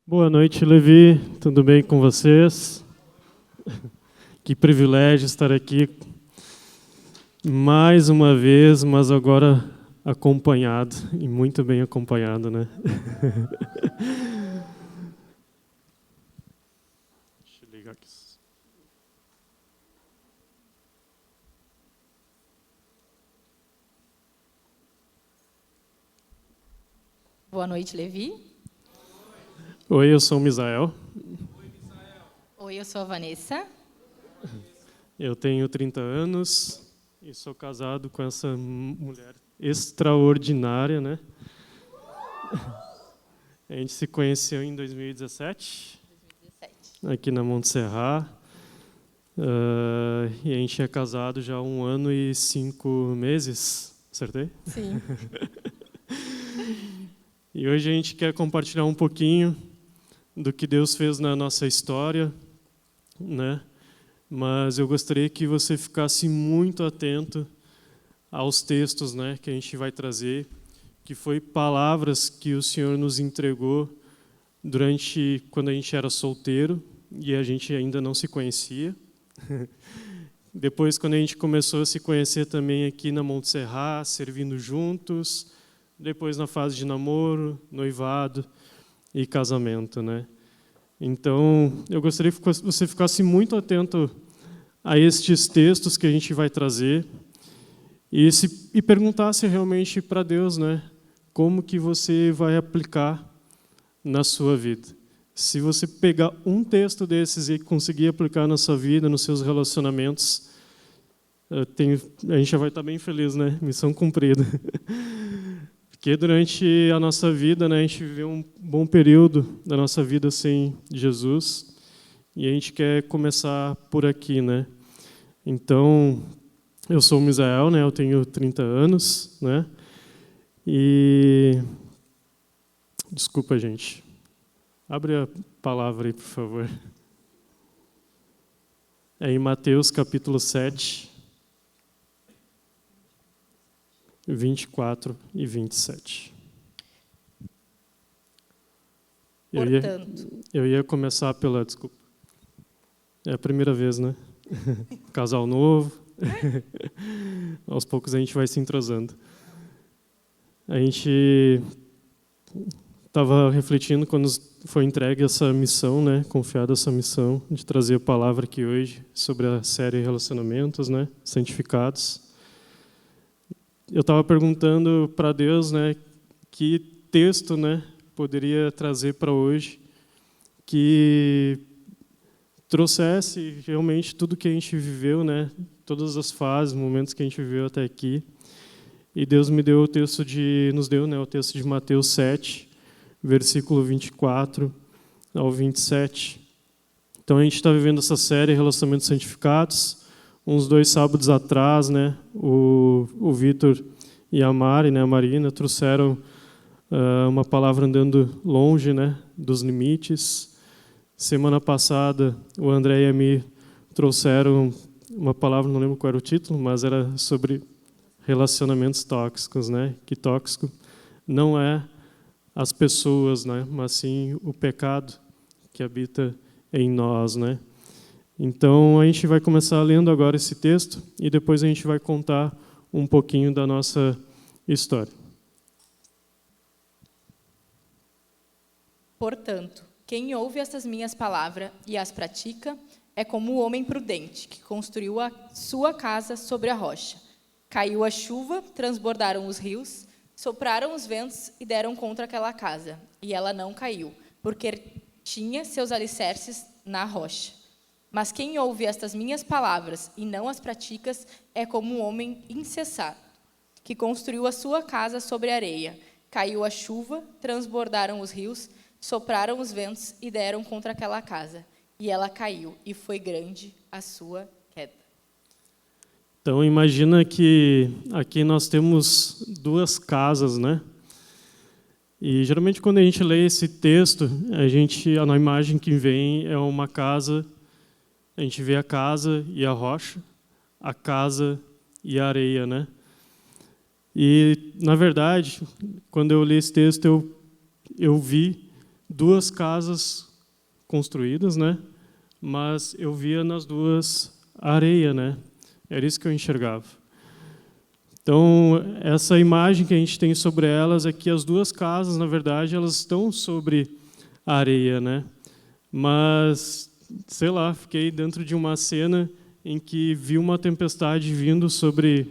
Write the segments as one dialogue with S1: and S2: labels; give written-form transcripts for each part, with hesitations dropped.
S1: Boa noite, Levi. Tudo bem com vocês? Que privilégio estar aqui mais uma vez, mas agora acompanhado, e muito bem acompanhado, né? Deixa eu ligar aqui.
S2: Boa noite, Levi.
S1: Oi, eu sou o Misael.
S2: Oi, eu sou a Vanessa.
S1: Eu tenho 30 anos e sou casado com essa mulher extraordinária, né? A gente se conheceu em 2017, aqui na Montserrat. E a gente é casado já há 1 ano e 5 meses, acertei?
S2: Sim.
S1: E hoje a gente quer compartilhar um pouquinho do que Deus fez na nossa história, né? Mas eu gostaria que você ficasse muito atento aos textos, né, que a gente vai trazer, que foi palavras que o Senhor nos entregou durante quando a gente era solteiro e a gente ainda não se conhecia. Depois, quando a gente começou a se conhecer também aqui na Montserrat, servindo juntos, depois na fase de namoro, noivado e casamento, né? Então, eu gostaria que você ficasse muito atento a estes textos que a gente vai trazer e perguntasse realmente para Deus, né, como que você vai aplicar na sua vida. Se você pegar um texto desses e conseguir aplicar na sua vida, nos seus relacionamentos, a gente já vai estar bem feliz, né? Missão cumprida. Porque durante a nossa vida, né, a gente viveu um bom período da nossa vida sem Jesus e a gente quer começar por aqui, né? Então, eu sou o Misael, né? Eu tenho 30 anos, né? E desculpa, gente. Abre a palavra aí, por favor. É em Mateus capítulo 7, 24 e 27. Eu ia começar pela... Desculpa. É a primeira vez, né? Casal novo. Aos poucos a gente vai se entrosando. A gente estava refletindo quando foi entregue essa missão, né? Confiada essa missão de trazer a palavra aqui hoje sobre a série Relacionamentos, né? Santificados. Eu estava perguntando para Deus, né, que texto, né, poderia trazer para hoje que trouxesse realmente tudo que a gente viveu, né, todas as fases, momentos que a gente viveu até aqui. E Deus me deu nos deu, né, o texto de Mateus 7, versículo 24 ao 27. Então a gente está vivendo essa série Relacionamentos Santificados. Uns 2 sábados atrás, né, o Vitor e a Mari, né, a Marina, trouxeram uma palavra andando longe, né, dos limites. Semana passada, o André e a Mi trouxeram uma palavra, não lembro qual era o título, mas era sobre relacionamentos tóxicos, né? Que tóxico não é as pessoas, né, mas sim o pecado que habita em nós, né? Então, a gente vai começar lendo agora esse texto e depois a gente vai contar um pouquinho da nossa história.
S2: Portanto, quem ouve estas minhas palavras e as pratica é como o homem prudente que construiu a sua casa sobre a rocha. Caiu a chuva, transbordaram os rios, sopraram os ventos e deram contra aquela casa. E ela não caiu, porque tinha seus alicerces na rocha. Mas quem ouve estas minhas palavras e não as pratica é como um homem insensato, que construiu a sua casa sobre a areia. Caiu a chuva, transbordaram os rios, sopraram os ventos e deram contra aquela casa. E ela caiu, e foi grande a sua queda.
S1: Então, imagina que aqui nós temos 2 casas, né? E geralmente quando a gente lê esse texto, a imagem que vem é uma casa. A gente vê a casa e a rocha, a casa e a areia, né? E, na verdade, quando eu li esse texto, eu vi duas casas construídas, né? Mas eu via nas duas areia, né? Era isso que eu enxergava. Então, essa imagem que a gente tem sobre elas é que as duas casas, na verdade, elas estão sobre a areia, né? Mas, sei lá, fiquei dentro de uma cena em que vi uma tempestade vindo sobre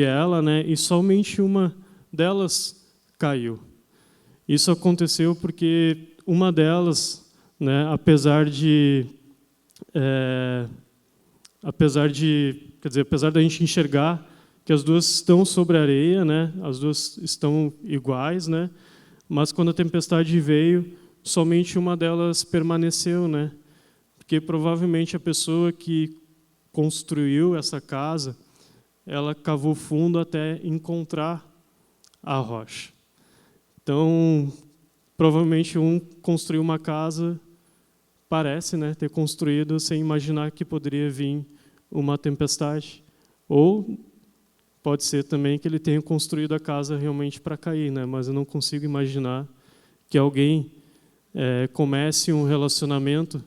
S1: ela, né? E somente uma delas caiu. Isso aconteceu porque uma delas, né, apesar da gente enxergar que as duas estão sobre a areia, né, as duas estão iguais, né, mas quando a tempestade veio, somente uma delas permaneceu, né, porque provavelmente a pessoa que construiu essa casa, ela cavou fundo até encontrar a rocha. Então, provavelmente um construiu uma casa, parece, né, ter construído sem imaginar que poderia vir uma tempestade. Ou pode ser também que ele tenha construído a casa realmente para cair, né, mas eu não consigo imaginar que alguém comece um relacionamento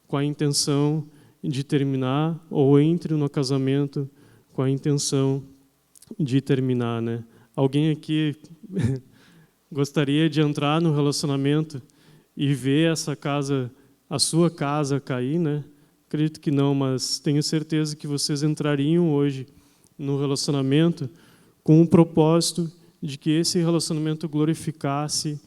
S1: com a intenção de terminar, ou entre no casamento com a intenção de terminar, né? Alguém aqui gostaria de entrar no relacionamento e ver essa casa, a sua casa cair, né? Acredito que não, mas tenho certeza que vocês entrariam hoje no relacionamento com o propósito de que esse relacionamento glorificasse,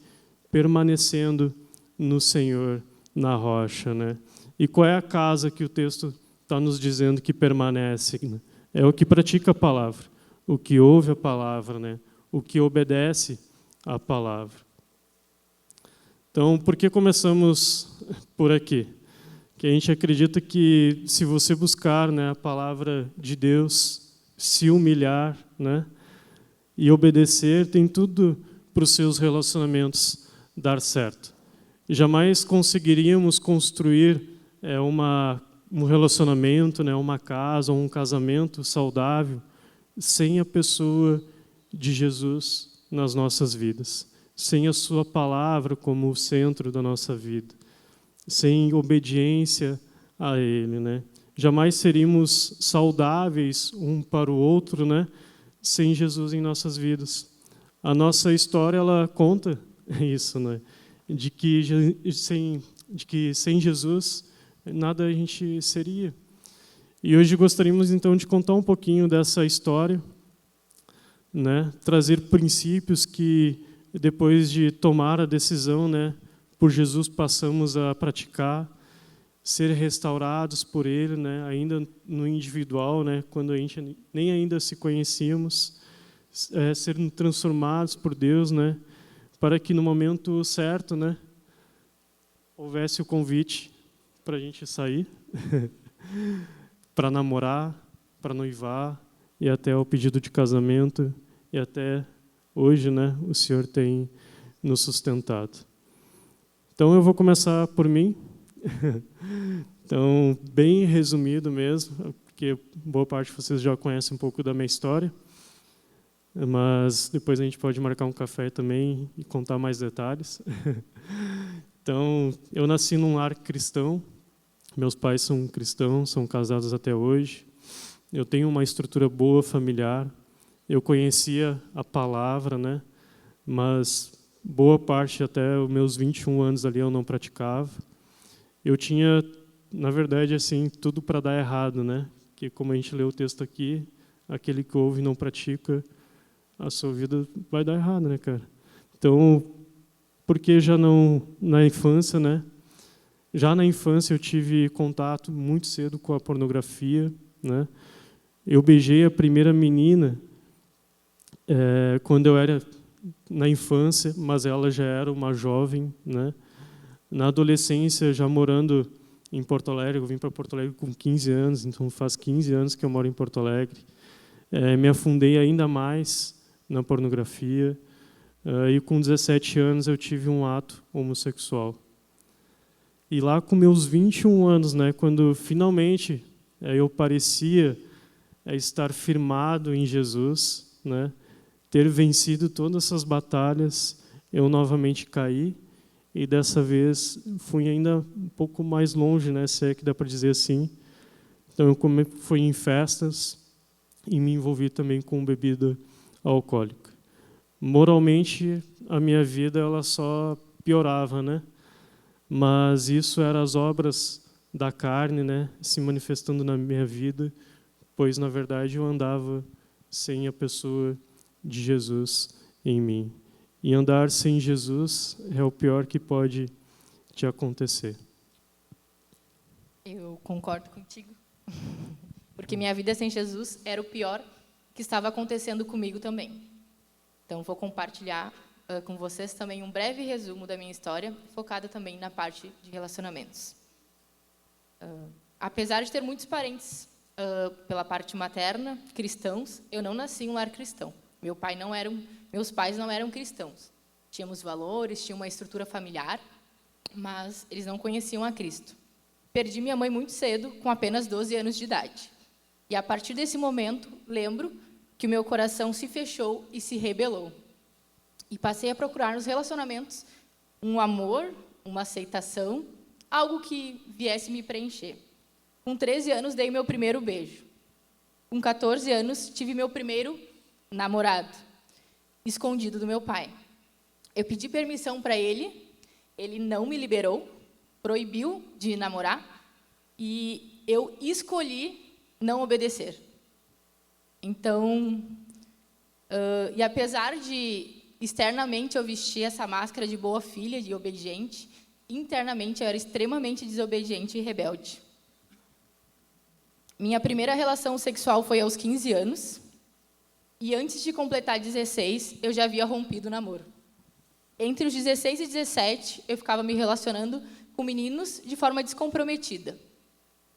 S1: permanecendo no Senhor, na rocha, né? E qual é a casa que o texto está nos dizendo que permanece, né? É o que pratica a palavra, o que ouve a palavra, né? O que obedece a palavra. Então, por que começamos por aqui? Que a gente acredita que se você buscar, né, a palavra de Deus, se humilhar, né, e obedecer, tem tudo para os seus relacionamentos dar certo. Jamais conseguiríamos construir um relacionamento, né, uma casa ou um casamento saudável sem a pessoa de Jesus nas nossas vidas, sem a sua palavra como o centro da nossa vida, sem obediência a Ele, né? Jamais seríamos saudáveis um para o outro, né, sem Jesus em nossas vidas. A nossa história, ela conta isso, né, de que sem Jesus nada a gente seria. E hoje gostaríamos então de contar um pouquinho dessa história, né, trazer princípios que depois de tomar a decisão, né, por Jesus passamos a praticar, ser restaurados por Ele, né, ainda no individual, né, quando a gente nem ainda se conhecíamos, serem transformados por Deus, né, para que no momento certo, né, houvesse o convite para a gente sair, para namorar, para noivar, e até o pedido de casamento, e até hoje, né, o Senhor tem nos sustentado. Então eu vou começar por mim. Então, bem resumido mesmo, porque boa parte de vocês já conhecem um pouco da minha história, mas depois a gente pode marcar um café também e contar mais detalhes. Então, eu nasci num lar cristão, meus pais são cristãos, são casados até hoje, eu tenho uma estrutura boa familiar, eu conhecia a palavra, né, mas boa parte até os meus 21 anos ali eu não praticava. Eu tinha, na verdade, assim, tudo para dar errado, né? Que como a gente lê o texto aqui, aquele que ouve e não pratica, a sua vida vai dar errado, né, cara? Então, porque já não na infância, né? Já na infância eu tive contato muito cedo com a pornografia, né? Eu beijei a primeira menina quando eu era na infância, mas ela já era uma jovem, né? Na adolescência, já morando em Porto Alegre, eu vim para Porto Alegre com 15 anos, então faz 15 anos que eu moro em Porto Alegre. Me afundei ainda mais na pornografia, e com 17 anos eu tive um ato homossexual. E lá com meus 21 anos, né, quando finalmente eu parecia estar firmado em Jesus, né, ter vencido todas essas batalhas, eu novamente caí e dessa vez fui ainda um pouco mais longe, né, se é que dá para dizer assim. Então eu fui em festas e me envolvi também com bebida alcoólica. Moralmente, a minha vida ela só piorava, né? Mas isso eram as obras da carne, né, se manifestando na minha vida, pois na verdade eu andava sem a pessoa de Jesus em mim. E andar sem Jesus é o pior que pode te acontecer.
S2: Eu concordo contigo. Porque minha vida sem Jesus era o pior que estava acontecendo comigo também. Então, vou compartilhar com vocês também um breve resumo da minha história, focada também na parte de relacionamentos. Apesar de ter muitos parentes pela parte materna, cristãos, eu não nasci em um lar cristão. Meus pais não eram cristãos. Tínhamos valores, tinha uma estrutura familiar, mas eles não conheciam a Cristo. Perdi minha mãe muito cedo, com apenas 12 anos de idade. E a partir desse momento, lembro que o meu coração se fechou e se rebelou. E passei a procurar nos relacionamentos um amor, uma aceitação, algo que viesse me preencher. Com 13 anos, dei meu primeiro beijo. Com 14 anos, tive meu primeiro namorado, escondido do meu pai. Eu pedi permissão para ele não me liberou, proibiu de namorar, e eu escolhi não obedecer. Então, e apesar de externamente eu vestir essa máscara de boa filha, de obediente, internamente eu era extremamente desobediente e rebelde. Minha primeira relação sexual foi aos 15 anos, e antes de completar 16, eu já havia rompido o namoro. Entre os 16 e 17, eu ficava me relacionando com meninos de forma descomprometida.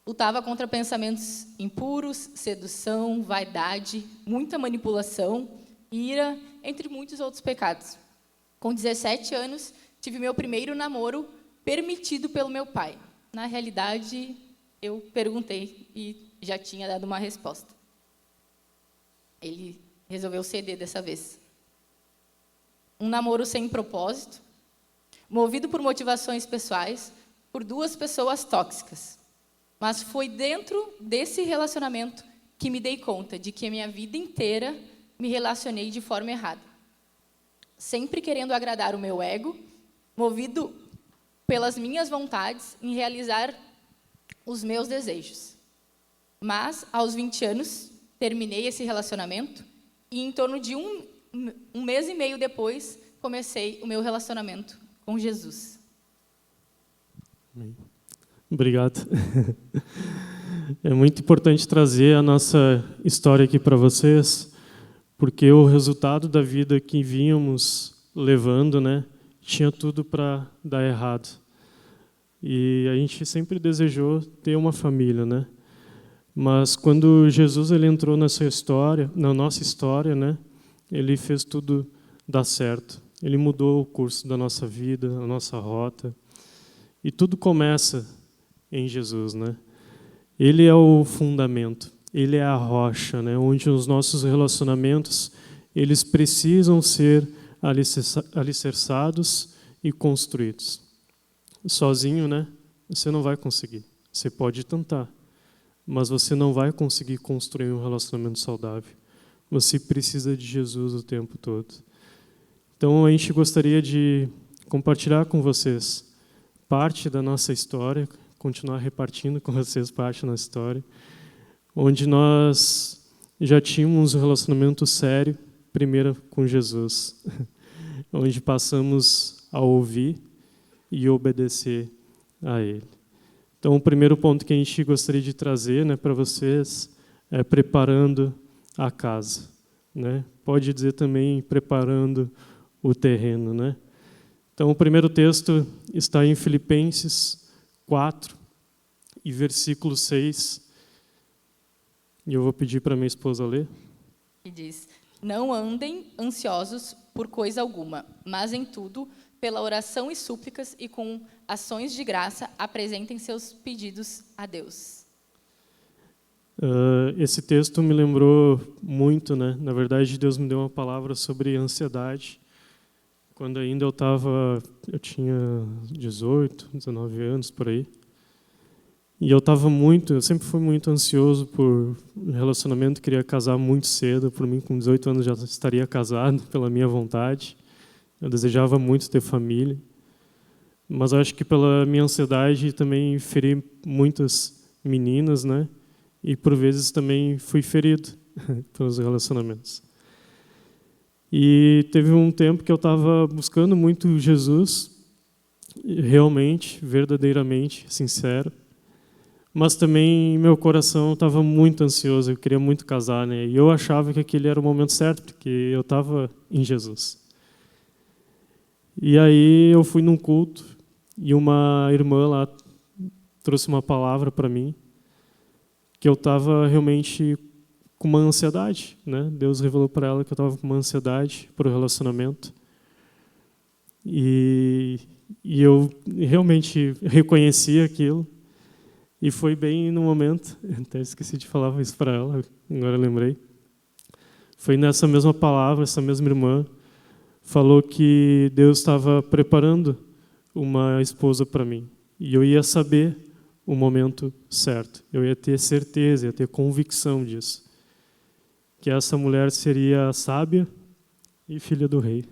S2: Lutava contra pensamentos impuros, sedução, vaidade, muita manipulação, ira, entre muitos outros pecados. Com 17 anos, tive meu primeiro namoro permitido pelo meu pai. Na realidade, eu perguntei e já tinha dado uma resposta. Ele resolveu ceder dessa vez. Um namoro sem propósito, movido por motivações pessoais, por duas pessoas tóxicas. Mas foi dentro desse relacionamento que me dei conta de que a minha vida inteira me relacionei de forma errada. Sempre querendo agradar o meu ego, movido pelas minhas vontades em realizar os meus desejos. Mas, aos 20 anos, terminei esse relacionamento e, em torno de um mês e meio depois, comecei o meu relacionamento com Jesus.
S1: Amém. Obrigado. É muito importante trazer a nossa história aqui para vocês, porque o resultado da vida que vínhamos levando, né, tinha tudo para dar errado. E a gente sempre desejou ter uma família, né? Mas quando Jesus ele entrou nessa história, na nossa história, né, ele fez tudo dar certo. Ele mudou o curso da nossa vida, a nossa rota. E tudo começa em Jesus, né? Ele é o fundamento, ele é a rocha, né? Onde os nossos relacionamentos eles precisam ser alicerçados e construídos. Sozinho, né? Você não vai conseguir. Você pode tentar, mas você não vai conseguir construir um relacionamento saudável. Você precisa de Jesus o tempo todo. Então a gente gostaria de compartilhar com vocês parte da nossa história, continuar repartindo com vocês parte da nossa história, onde nós já tínhamos um relacionamento sério, primeiro com Jesus, onde passamos a ouvir e obedecer a Ele. Então, o primeiro ponto que a gente gostaria de trazer, né, para vocês é preparando a casa, né? Pode dizer também preparando o terreno, né? Então, o primeiro texto está em Filipenses 4, e versículo 6. E eu vou pedir para minha esposa ler.
S2: E diz: não andem ansiosos por coisa alguma, mas em tudo, pela oração e súplicas e com ações de graça, apresentem seus pedidos a Deus.
S1: Esse texto me lembrou muito, né? Na verdade, Deus me deu uma palavra sobre ansiedade quando ainda eu tinha 18, 19 anos, por aí. E eu sempre fui muito ansioso por um relacionamento, queria casar muito cedo. Por mim, com 18 anos já estaria casado, pela minha vontade. Eu desejava muito ter família. Mas eu acho que pela minha ansiedade também feri muitas meninas, né? E por vezes também fui ferido pelos relacionamentos. E teve um tempo que eu estava buscando muito Jesus, realmente, verdadeiramente, sincero. Mas também meu coração estava muito ansioso, eu queria muito casar, né? E eu achava que aquele era o momento certo, porque eu estava em Jesus. E aí eu fui num culto e uma irmã lá trouxe uma palavra para mim, que eu estava realmente com uma ansiedade, né? Deus revelou para ela que eu estava com uma ansiedade para o relacionamento. E eu realmente reconheci aquilo. E foi bem no momento, até esqueci de falar isso para ela, agora eu lembrei. Foi nessa mesma palavra, essa mesma irmã falou que Deus estava preparando uma esposa para mim. E eu ia saber o momento certo. Eu ia ter certeza, ia ter convicção disso. Que essa mulher seria sábia e filha do rei.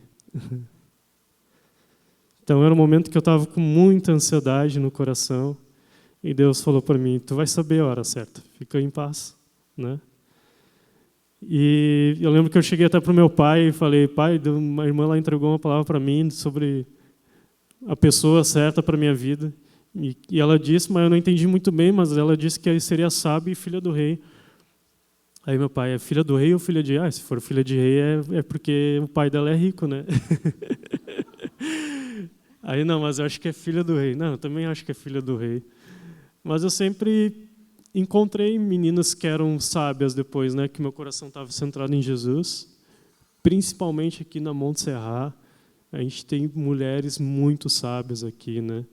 S1: Então era um momento que eu estava com muita ansiedade no coração. E Deus falou para mim, tu vai saber a hora certa, fica em paz, né? E eu lembro que eu cheguei até para o meu pai e falei, pai, uma irmã lá entregou uma palavra para mim sobre a pessoa certa para a minha vida. E ela disse, mas eu não entendi muito bem, mas ela disse que seria sábia e filha do rei. Aí meu pai, é filha do rei ou filha de... se for filha de rei é porque o pai dela é rico, né? Aí não, mas eu acho que é filha do rei. Não, eu também acho que é filha do rei. Mas eu sempre encontrei meninas que eram sábias depois, né? Que meu coração estava centrado em Jesus. Principalmente aqui na Montserrat, a gente tem mulheres muito sábias aqui, né?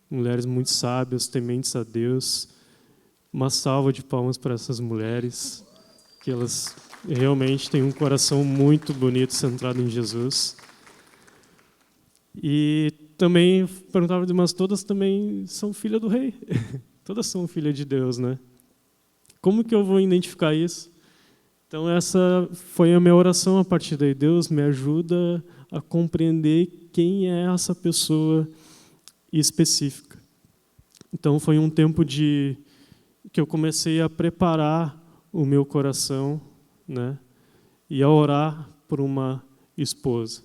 S1: Mulheres muito sábias, tementes a Deus. Uma salva de palmas para essas mulheres, que elas realmente têm um coração muito bonito centrado em Jesus. E também perguntava, mas todas também são filhas do rei. Todas são filhas de Deus, né? Como que eu vou identificar isso? Então essa foi a minha oração a partir daí. Deus me ajuda a compreender quem é essa pessoa específica. Então foi um tempo que eu comecei a preparar o meu coração, né? E a orar por uma esposa.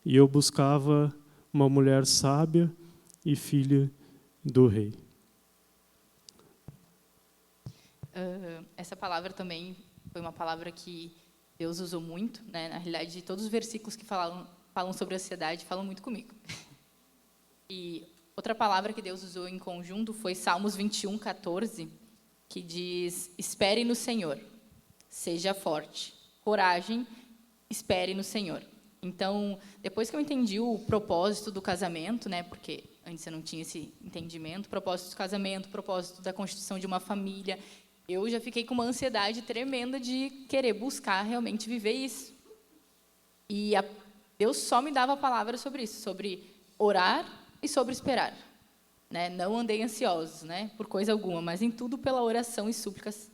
S1: E eu buscava uma mulher sábia e filha do rei.
S2: Essa palavra também foi uma palavra que Deus usou muito, né? Na realidade, todos os versículos que falam sobre a ansiedade falam muito comigo. E outra palavra que Deus usou em conjunto foi Salmos 21, 14, que diz, espere no Senhor, seja forte, coragem, espere no Senhor. Então, depois que eu entendi o propósito do casamento, né, porque antes eu não tinha esse entendimento, propósito do casamento, propósito da constituição de uma família, eu já fiquei com uma ansiedade tremenda de querer buscar realmente viver isso. E Deus só me dava palavras sobre isso, sobre orar e sobre esperar. Né? Não andei ansiosos, né, por coisa alguma, mas em tudo pela oração e súplicas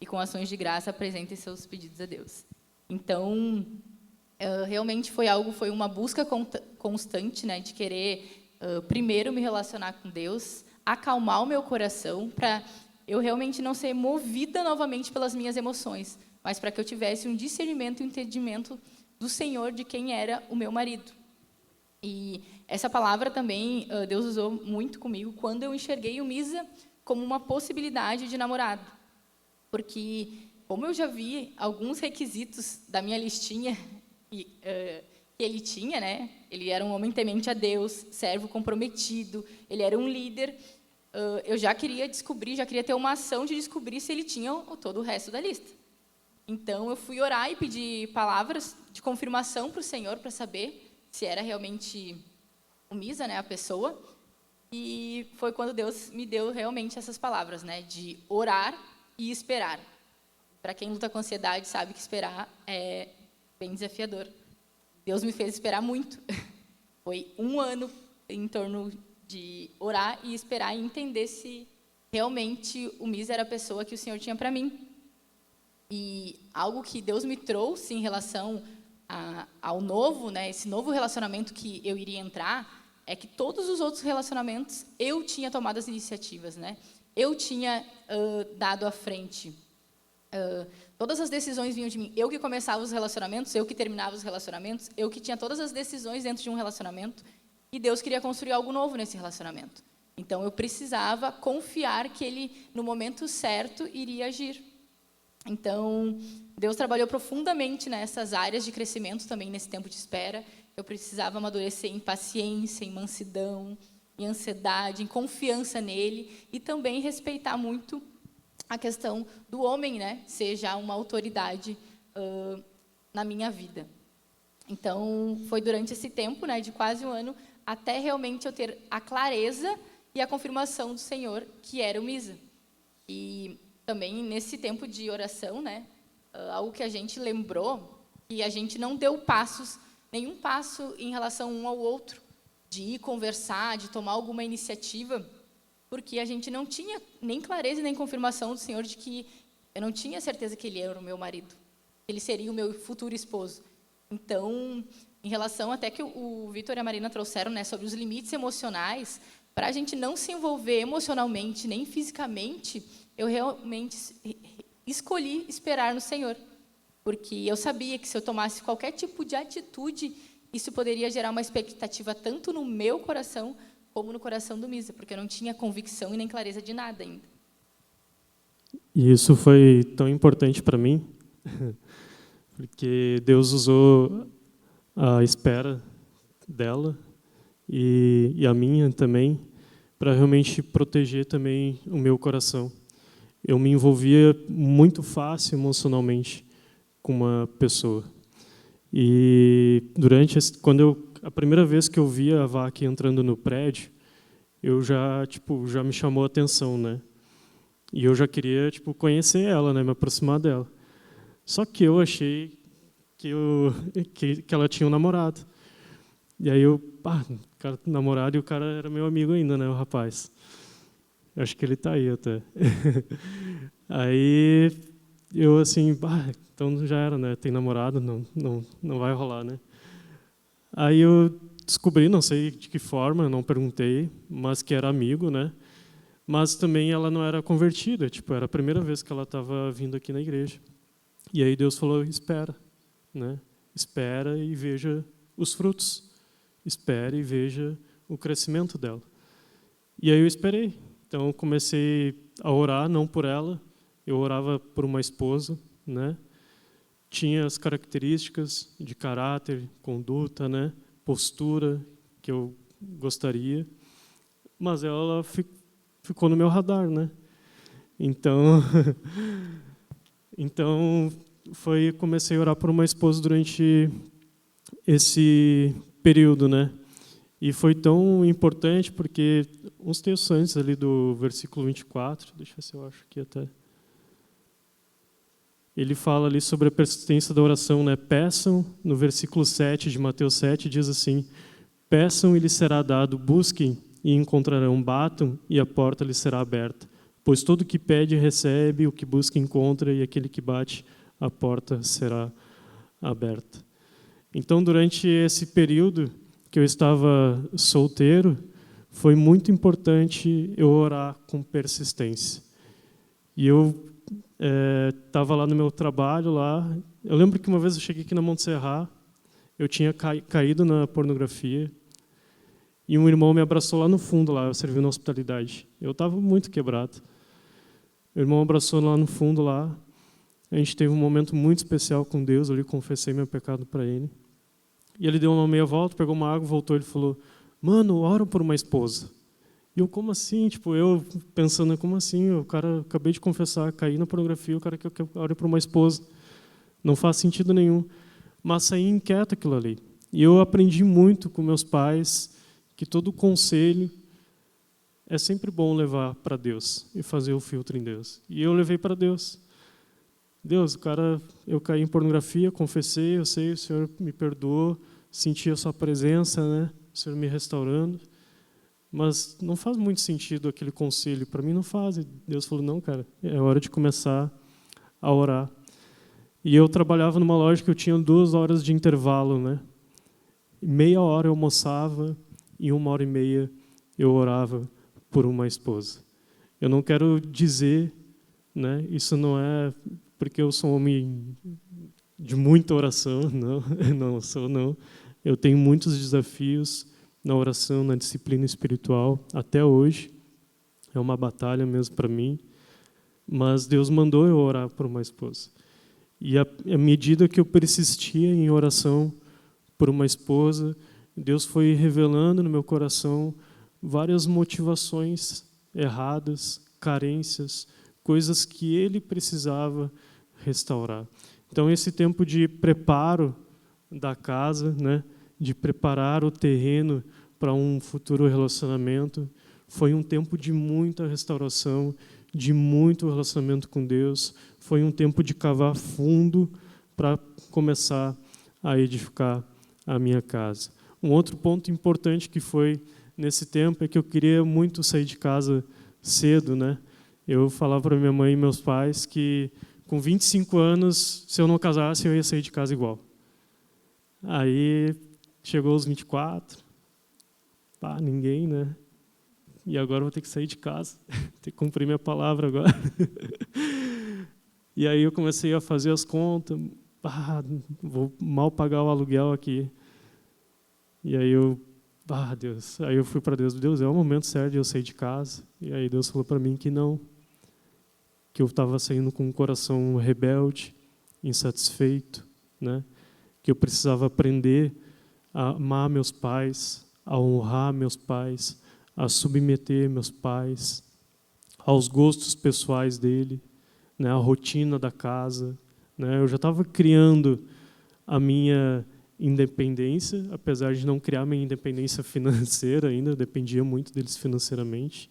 S2: e com ações de graça apresentem seus pedidos a Deus. Então, realmente foi uma busca constante, né, de querer primeiro me relacionar com Deus, acalmar o meu coração para eu realmente não ser movida novamente pelas minhas emoções, mas para que eu tivesse um discernimento e um entendimento do Senhor de quem era o meu marido. E essa palavra também Deus usou muito comigo quando eu enxerguei o Misa como uma possibilidade de namorado. Porque, como eu já vi alguns requisitos da minha listinha que ele tinha, né? Ele era um homem temente a Deus, servo comprometido, ele era um líder. Eu já queria descobrir, já queria ter uma ação de descobrir se ele tinha todo o resto da lista. Então, eu fui orar e pedir palavras de confirmação para o Senhor, para saber se era realmente o Misa, né, a pessoa. E foi quando Deus me deu realmente essas palavras, né, de orar e esperar. Para quem luta com ansiedade, sabe que esperar é bem desafiador. Deus me fez esperar muito. Foi um ano em torno de orar e esperar e entender se realmente o Misa era a pessoa que o Senhor tinha para mim. E algo que Deus me trouxe em relação ao novo, né, esse novo relacionamento que eu iria entrar, é que todos os outros relacionamentos eu tinha tomado as iniciativas, né? Eu tinha dado à frente. Todas as decisões vinham de mim. Eu que começava os relacionamentos, eu que terminava os relacionamentos, eu que tinha todas as decisões dentro de um relacionamento, e Deus queria construir algo novo nesse relacionamento. Então, eu precisava confiar que Ele, no momento certo, iria agir. Então, Deus trabalhou profundamente nessas áreas de crescimento também, nesse tempo de espera. Eu precisava amadurecer em paciência, em mansidão, em ansiedade, em confiança nele, e também respeitar muito a questão do homem, né, ser já uma autoridade na minha vida. Então, foi durante esse tempo, né, de quase um ano, até realmente eu ter a clareza e a confirmação do Senhor que era o Misa. E também nesse tempo de oração, né, algo que a gente lembrou, que a gente não deu nenhum passo em relação um ao outro, de ir conversar, de tomar alguma iniciativa, porque a gente não tinha nem clareza nem confirmação do Senhor de que eu não tinha certeza que Ele era o meu marido, que Ele seria o meu futuro esposo. Então, em relação até que o Vitor e a Marina trouxeram, né, sobre os limites emocionais, para a gente não se envolver emocionalmente nem fisicamente, eu realmente escolhi esperar no Senhor, porque eu sabia que se eu tomasse qualquer tipo de atitude, isso poderia gerar uma expectativa tanto no meu coração como no coração do Misa, porque eu não tinha convicção e nem clareza de nada ainda.
S1: E isso foi tão importante para mim, porque Deus usou a espera dela e a minha também, para realmente proteger também o meu coração. Eu me envolvia muito fácil emocionalmente com uma pessoa. E a primeira vez que eu vi a Vaca entrando no prédio, eu já me chamou a atenção, né? E eu já queria conhecer ela, né, me aproximar dela. Só que eu achei que ela tinha um namorado. E aí o cara namorado, e o cara era meu amigo ainda, né, o rapaz. Eu acho que ele está aí até. Aí eu assim, então já era, né, tem namorado, não vai rolar, né. Aí eu descobri, não sei de que forma, eu não perguntei, mas que era amigo, né. Mas também ela não era convertida, era a primeira vez que ela estava vindo aqui na igreja. E aí Deus falou, espera, né, espera e veja os frutos. Espere e veja o crescimento dela. E aí eu esperei. Então eu comecei a orar, não por ela, eu orava por uma esposa, né? Tinha as características de caráter, conduta, né? Postura que eu gostaria, mas ela ficou no meu radar, né? Então, comecei a orar por uma esposa durante esse período, né? E foi tão importante porque uns textos antes ali do versículo 24, deixa eu ver se eu acho aqui até. Ele fala ali sobre a persistência da oração, né? Peçam, no versículo 7 de Mateus 7, diz assim: peçam e lhes será dado, busquem e encontrarão, batam e a porta lhes será aberta. Pois todo o que pede recebe, o que busca encontra, e aquele que bate, a porta será aberta. Então, durante esse período que eu estava solteiro, foi muito importante eu orar com persistência. E eu estava lá no meu trabalho, lá. Eu lembro que uma vez eu cheguei aqui na Montserrat, eu tinha caído na pornografia, e um irmão me abraçou lá no fundo, lá, eu servi na hospitalidade. Eu estava muito quebrado. O irmão abraçou lá no fundo, lá. A gente teve um momento muito especial com Deus, ali confessei meu pecado para ele. E ele deu uma meia volta, pegou uma água, voltou, ele falou, mano, ora por uma esposa. E eu, como assim? Eu pensando, como assim? O cara, acabei de confessar, caí na pornografia, o cara quer que eu ore por uma esposa. Não faz sentido nenhum. Mas saí inquieto aquilo ali. E eu aprendi muito com meus pais que todo conselho é sempre bom levar para Deus e fazer o filtro em Deus. E eu levei para Deus. Deus, eu caí em pornografia, confessei, eu sei, o Senhor me perdoou, senti a sua presença, né? o Senhor me restaurando, mas não faz muito sentido aquele conselho. Para mim não faz. E Deus falou, não, cara, é hora de começar a orar. E eu trabalhava numa loja que eu tinha 2 horas de intervalo, né? Meia hora eu almoçava e 1h30 eu orava por uma esposa. Eu não quero dizer, né? Isso não é porque eu sou um homem de muita oração, não, não sou não. Eu tenho muitos desafios na oração, na disciplina espiritual até hoje. É uma batalha mesmo para mim. Mas Deus mandou eu orar por uma esposa. E à medida que eu persistia em oração por uma esposa, Deus foi revelando no meu coração várias motivações erradas, carências, coisas que Ele precisava restaurar. Então, esse tempo de preparo da casa, né, de preparar o terreno para um futuro relacionamento, foi um tempo de muita restauração, de muito relacionamento com Deus. Foi um tempo de cavar fundo para começar a edificar a minha casa. Um outro ponto importante que foi nesse tempo é que eu queria muito sair de casa cedo, né? Eu falava para minha mãe e meus pais que com 25 anos, se eu não casasse, eu ia sair de casa igual. Aí chegou os 24, ninguém, né? E agora eu vou ter que sair de casa, ter que cumprir minha palavra agora. E aí eu comecei a fazer as contas, vou mal pagar o aluguel aqui. E aí Deus, aí eu fui para Deus, Deus, é o momento certo de eu sair de casa. E aí Deus falou para mim que não, que eu estava saindo com um coração rebelde, insatisfeito, né? Que eu precisava aprender a amar meus pais, a honrar meus pais, a submeter meus pais aos gostos pessoais dele, né, a rotina da casa, né? Eu já estava criando a minha independência, apesar de não criar minha independência financeira ainda, eu dependia muito deles financeiramente,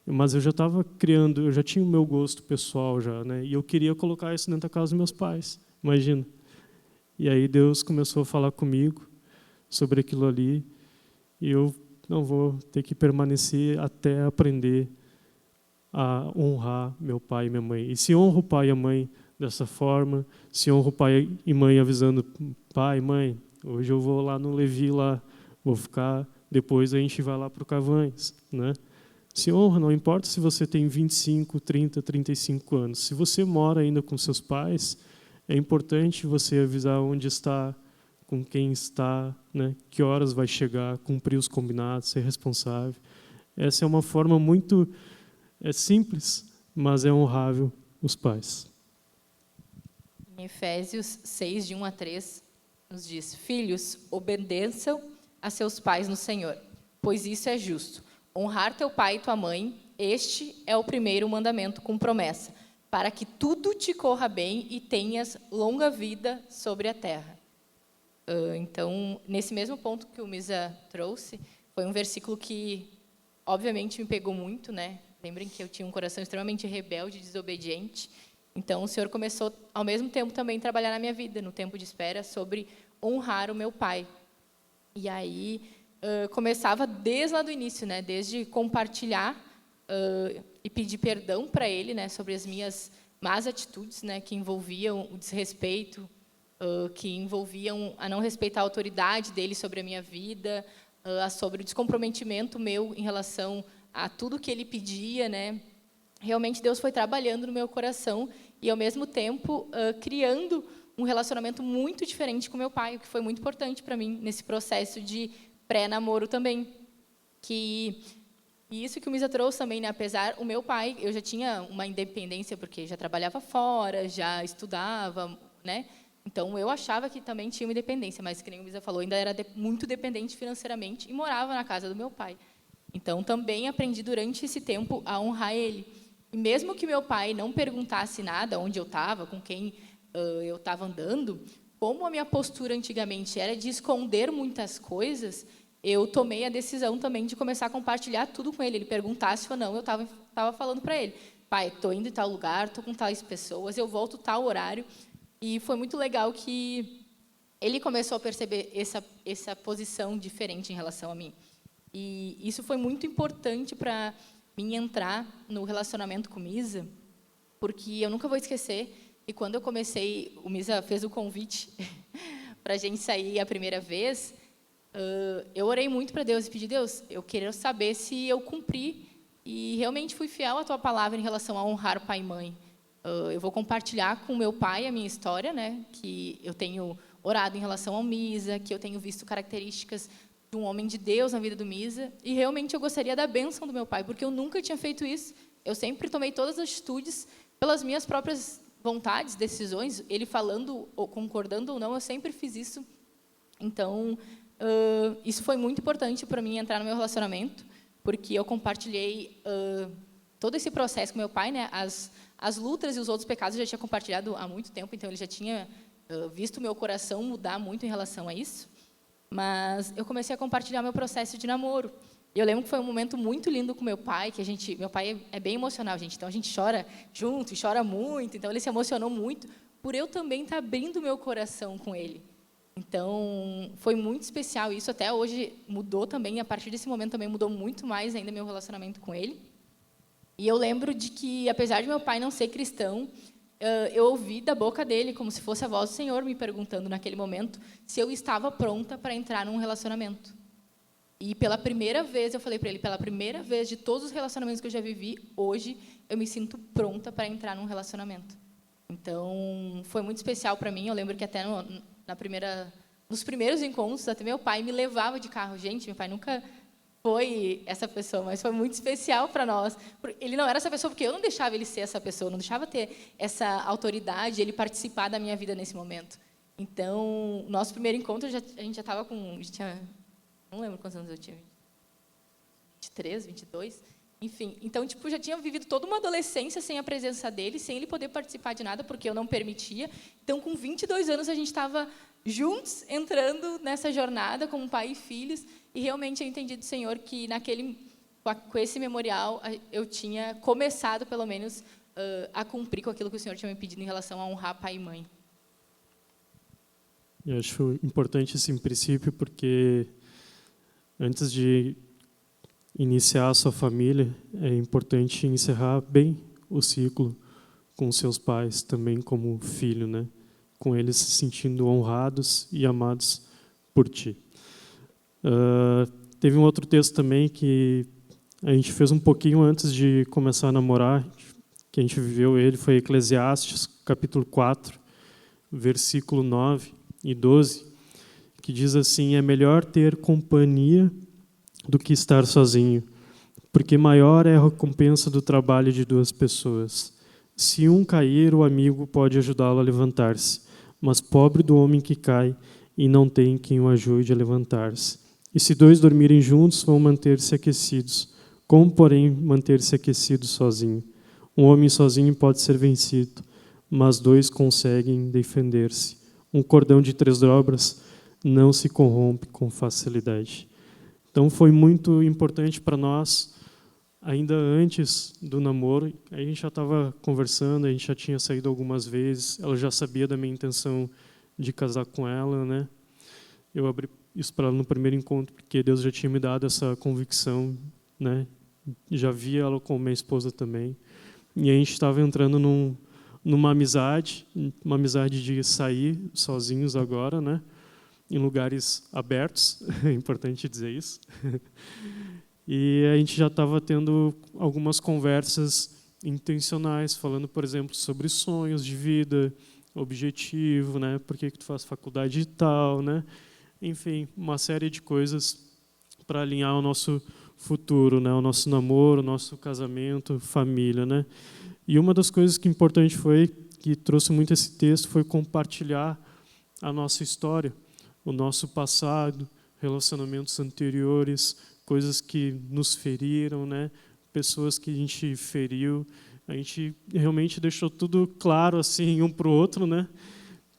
S1: mas eu já estava criando, eu já tinha o meu gosto pessoal já, né? E eu queria colocar isso dentro da casa dos meus pais, imagina. E aí Deus começou a falar comigo sobre aquilo ali, e eu não vou ter que permanecer até aprender a honrar meu pai e minha mãe. E se honro o pai e a mãe dessa forma, se honro o pai e mãe avisando, pai, mãe, hoje eu vou lá no Levi, lá, vou ficar, depois a gente vai lá para o Cavanhas, né? Se honra, não importa se você tem 25, 30, 35 anos. Se você mora ainda com seus pais, é importante você avisar onde está, com quem está, né? Que horas vai chegar, cumprir os combinados, ser responsável. Essa é uma forma muito simples, mas é honrável os pais.
S2: Em Efésios 6, de 1 a 3, nos diz, filhos, obedeçam a seus pais no Senhor, pois isso é justo. Honrar teu pai e tua mãe, este é o primeiro mandamento com promessa, para que tudo te corra bem e tenhas longa vida sobre a terra. Então, nesse mesmo ponto que o Misa trouxe, foi um versículo que, obviamente, me pegou muito, né? Lembrem que eu tinha um coração extremamente rebelde e desobediente. Então, o Senhor começou, ao mesmo tempo, também a trabalhar na minha vida, no tempo de espera, sobre honrar o meu pai. E aí, começava desde lá do início, né? Desde compartilhar e pedir perdão para ele, né? Sobre as minhas más atitudes, né? Que envolviam o desrespeito, que envolviam a não respeitar a autoridade dele sobre a minha vida, sobre o descomprometimento meu em relação a tudo que ele pedia, né? Realmente Deus foi trabalhando no meu coração e, ao mesmo tempo, criando um relacionamento muito diferente com meu pai, o que foi muito importante para mim nesse processo de pré-namoro também. E isso que o Misa trouxe também, né? Apesar, o meu pai, eu já tinha uma independência, porque já trabalhava fora, já estudava, né? Então, eu achava que também tinha uma independência, mas, que nem o Misa falou, ainda era muito dependente financeiramente e morava na casa do meu pai. Então, também aprendi durante esse tempo a honrar ele. E mesmo que meu pai não perguntasse nada, onde eu estava, com quem eu estava andando, como a minha postura antigamente era de esconder muitas coisas, eu tomei a decisão também de começar a compartilhar tudo com ele. Ele perguntasse ou não, eu estava falando para ele, pai, estou indo em tal lugar, estou com tais pessoas, eu volto tal horário. E foi muito legal que ele começou a perceber essa posição diferente em relação a mim. E isso foi muito importante para mim entrar no relacionamento com o Misa, porque eu nunca vou esquecer, e quando eu comecei, o Misa fez o convite para a gente sair a primeira vez, eu orei muito para Deus e pedi, Deus, eu quero saber se eu cumpri e realmente fui fiel à tua palavra em relação a honrar pai e mãe. Eu vou compartilhar com meu pai a minha história, né, que eu tenho orado em relação ao Misa, que eu tenho visto características de um homem de Deus na vida do Misa, e realmente eu gostaria da bênção do meu pai, porque eu nunca tinha feito isso. Eu sempre tomei todas as atitudes pelas minhas próprias vontades, decisões, ele falando ou concordando ou não, eu sempre fiz isso. Então, isso foi muito importante para mim entrar no meu relacionamento, porque eu compartilhei todo esse processo com meu pai, né? As lutas e os outros pecados eu já tinha compartilhado há muito tempo, então ele já tinha visto o meu coração mudar muito em relação a isso. Mas eu comecei a compartilhar meu processo de namoro. E eu lembro que foi um momento muito lindo com meu pai, que meu pai é bem emocional, gente, então a gente chora junto, e chora muito, então ele se emocionou muito, por eu também estar abrindo meu coração com ele. Então, foi muito especial isso, até hoje mudou também, a partir desse momento também mudou muito mais ainda meu relacionamento com ele. E eu lembro de que, apesar de meu pai não ser cristão, eu ouvi da boca dele, como se fosse a voz do Senhor, me perguntando naquele momento se eu estava pronta para entrar num relacionamento. E pela primeira vez, eu falei para ele, pela primeira vez de todos os relacionamentos que eu já vivi, hoje eu me sinto pronta para entrar num relacionamento. Então, foi muito especial para mim. Eu lembro que até nos primeiros encontros, até meu pai me levava de carro. Gente, meu pai nunca foi essa pessoa, mas foi muito especial para nós. Ele não era essa pessoa porque eu não deixava ele ser essa pessoa, não deixava ter essa autoridade, ele participar da minha vida nesse momento. Então, nosso primeiro encontro, a gente já estava com... não lembro quantos anos eu tinha. 23, 22... Enfim, então, já tinha vivido toda uma adolescência sem a presença dele, sem ele poder participar de nada, porque eu não permitia. Então, com 22 anos, a gente estava juntos, entrando nessa jornada como pai e filhos, e realmente eu entendi do Senhor que, com esse memorial, eu tinha começado, pelo menos, a cumprir com aquilo que o Senhor tinha me pedido em relação a honrar pai e mãe.
S1: Eu acho importante esse princípio, porque antes de iniciar a sua família, é importante encerrar bem o ciclo com seus pais, também como filho, né? Com eles se sentindo honrados e amados por ti. Teve um outro texto também que a gente fez um pouquinho antes de começar a namorar, que a gente viveu ele, foi Eclesiastes, capítulo 4, versículo 9 e 12, que diz assim, é melhor ter companhia do que estar sozinho, porque maior é a recompensa do trabalho de duas pessoas. Se um cair, o amigo pode ajudá-lo a levantar-se, mas pobre do homem que cai e não tem quem o ajude a levantar-se. E se dois dormirem juntos, vão manter-se aquecidos. Como, porém, manter-se aquecido sozinho? Um homem sozinho pode ser vencido, mas dois conseguem defender-se. Um cordão de 3 dobras não se corrompe com facilidade. Então, foi muito importante para nós, ainda antes do namoro, a gente já estava conversando, a gente já tinha saído algumas vezes, ela já sabia da minha intenção de casar com ela, né? Eu abri isso para ela no primeiro encontro, porque Deus já tinha me dado essa convicção, né? Já via ela como minha esposa também. E a gente estava entrando numa amizade de sair sozinhos agora, né? Em lugares abertos, é importante dizer isso. E a gente já estava tendo algumas conversas intencionais, falando, por exemplo, sobre sonhos de vida, objetivo, né? Por que tu faz faculdade e tal, né? Enfim, uma série de coisas para alinhar o nosso futuro, né? O nosso namoro, o nosso casamento, família, né? E uma das coisas que importante foi, que trouxe muito esse texto, foi compartilhar a nossa história, o nosso passado, relacionamentos anteriores, coisas que nos feriram, né? Pessoas que a gente feriu. A gente realmente deixou tudo claro assim um para o outro, né?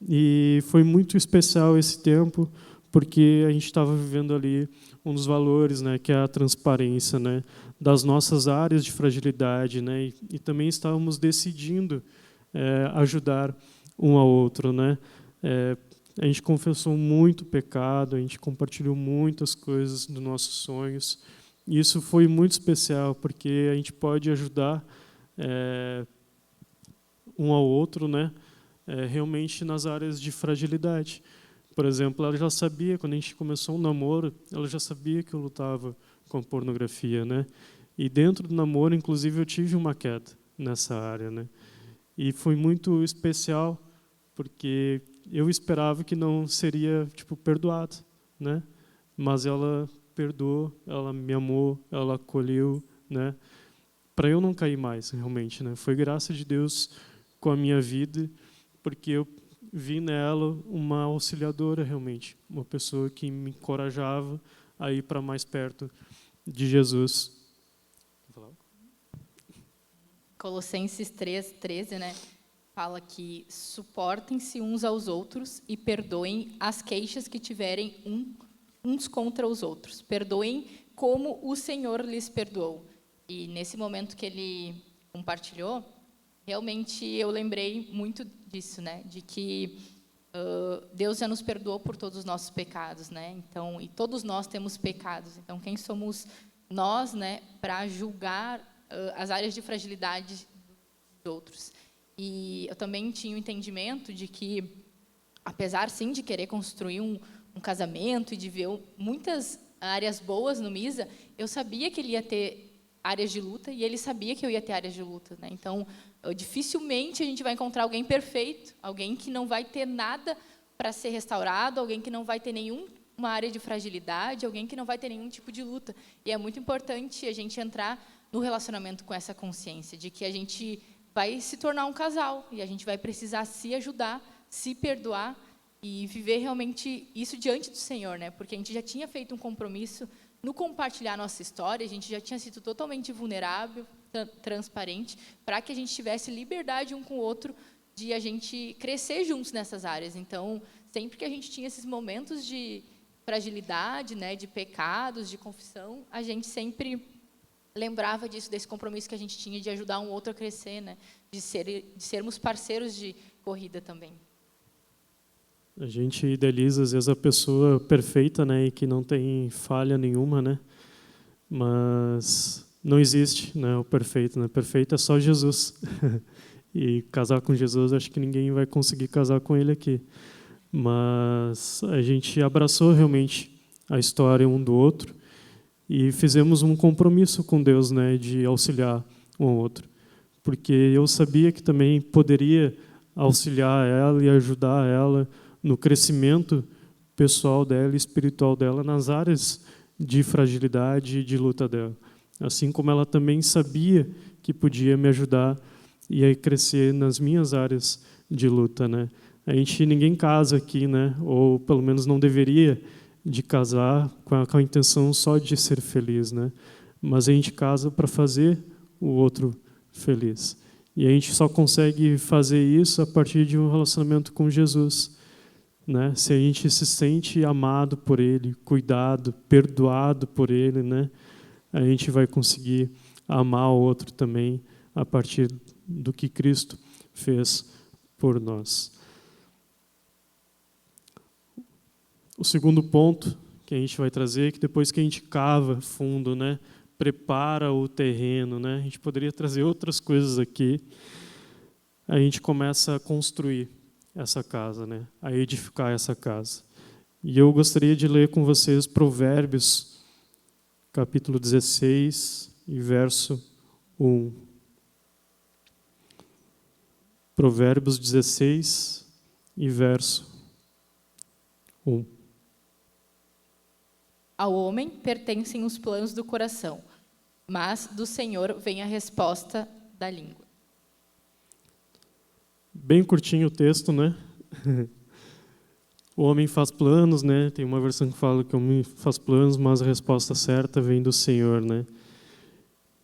S1: E foi muito especial esse tempo, porque a gente estava vivendo ali um dos valores, né? Que é a transparência, né? Das nossas áreas de fragilidade, né? E também estávamos decidindo ajudar um ao outro, né? A gente confessou muito pecado, a gente compartilhou muitas coisas dos nossos sonhos. E isso foi muito especial, porque a gente pode ajudar um ao outro, né? Realmente nas áreas de fragilidade. Por exemplo, ela já sabia, quando a gente começou um namoro, ela já sabia que eu lutava com a pornografia, né? E dentro do namoro, inclusive, eu tive uma queda nessa área, né? E foi muito especial, porque eu esperava que não seria, perdoado, né? Mas ela perdoou, ela me amou, ela acolheu, né? Para eu não cair mais, realmente, né? Foi graça de Deus com a minha vida, porque eu vi nela uma auxiliadora, realmente, uma pessoa que me encorajava a ir para mais perto de Jesus.
S2: Colossenses 3:13, né? Fala que suportem-se uns aos outros e perdoem as queixas que tiverem uns contra os outros. Perdoem como o Senhor lhes perdoou. E nesse momento que ele compartilhou, realmente eu lembrei muito disso, né? De que Deus já nos perdoou por todos os nossos pecados, né? Então, e todos nós temos pecados. Então, quem somos nós, né, para julgar as áreas de fragilidade dos outros? E eu também tinha o entendimento de que, apesar, sim, de querer construir um casamento e de ver muitas áreas boas no Misa, eu sabia que ele ia ter áreas de luta e ele sabia que eu ia ter áreas de luta, né? Então, dificilmente a gente vai encontrar alguém perfeito, alguém que não vai ter nada para ser restaurado, alguém que não vai ter nenhuma área de fragilidade, alguém que não vai ter nenhum tipo de luta. E é muito importante a gente entrar no relacionamento com essa consciência de que a gente vai se tornar um casal e a gente vai precisar se ajudar, se perdoar e viver realmente isso diante do Senhor, né? Porque a gente já tinha feito um compromisso no compartilhar nossa história, a gente já tinha sido totalmente vulnerável, transparente, para que a gente tivesse liberdade um com o outro de a gente crescer juntos nessas áreas. Então, sempre que a gente tinha esses momentos de fragilidade, né, de pecados, de confissão, a gente sempre lembrava disso, desse compromisso que a gente tinha de ajudar um outro a crescer, né, de sermos parceiros de corrida também.
S1: A gente idealiza, às vezes, a pessoa perfeita, né, e que não tem falha nenhuma, né? Mas não existe, né, o perfeito, né? Perfeito é só Jesus. E casar com Jesus, acho que ninguém vai conseguir casar com ele aqui. Mas a gente abraçou realmente a história um do outro e fizemos um compromisso com Deus, né, de auxiliar um ao outro. Porque eu sabia que também poderia auxiliar ela e ajudar ela no crescimento pessoal dela e espiritual dela nas áreas de fragilidade e de luta dela. Assim como ela também sabia que podia me ajudar e aí crescer nas minhas áreas de luta, né? Ninguém casa aqui, né? Ou pelo menos não deveria de casar com a intenção só de ser feliz, né? Mas a gente casa para fazer o outro feliz. E a gente só consegue fazer isso a partir de um relacionamento com Jesus, né? Se a gente se sente amado por Ele, cuidado, perdoado por Ele, né? A gente vai conseguir amar o outro também a partir do que Cristo fez por nós. O segundo ponto que a gente vai trazer é que depois que a gente cava fundo, né, prepara o terreno, né, a gente poderia trazer outras coisas aqui, a gente começa a construir essa casa, né, a edificar essa casa. E eu gostaria de ler com vocês Provérbios, capítulo 16 e verso 1. Provérbios 16 e verso 1.
S2: Ao homem pertencem os planos do coração, mas do Senhor vem a resposta da língua.
S1: Bem curtinho o texto, né? O homem faz planos, né? Tem uma versão que fala que o homem faz planos, mas a resposta certa vem do Senhor, né?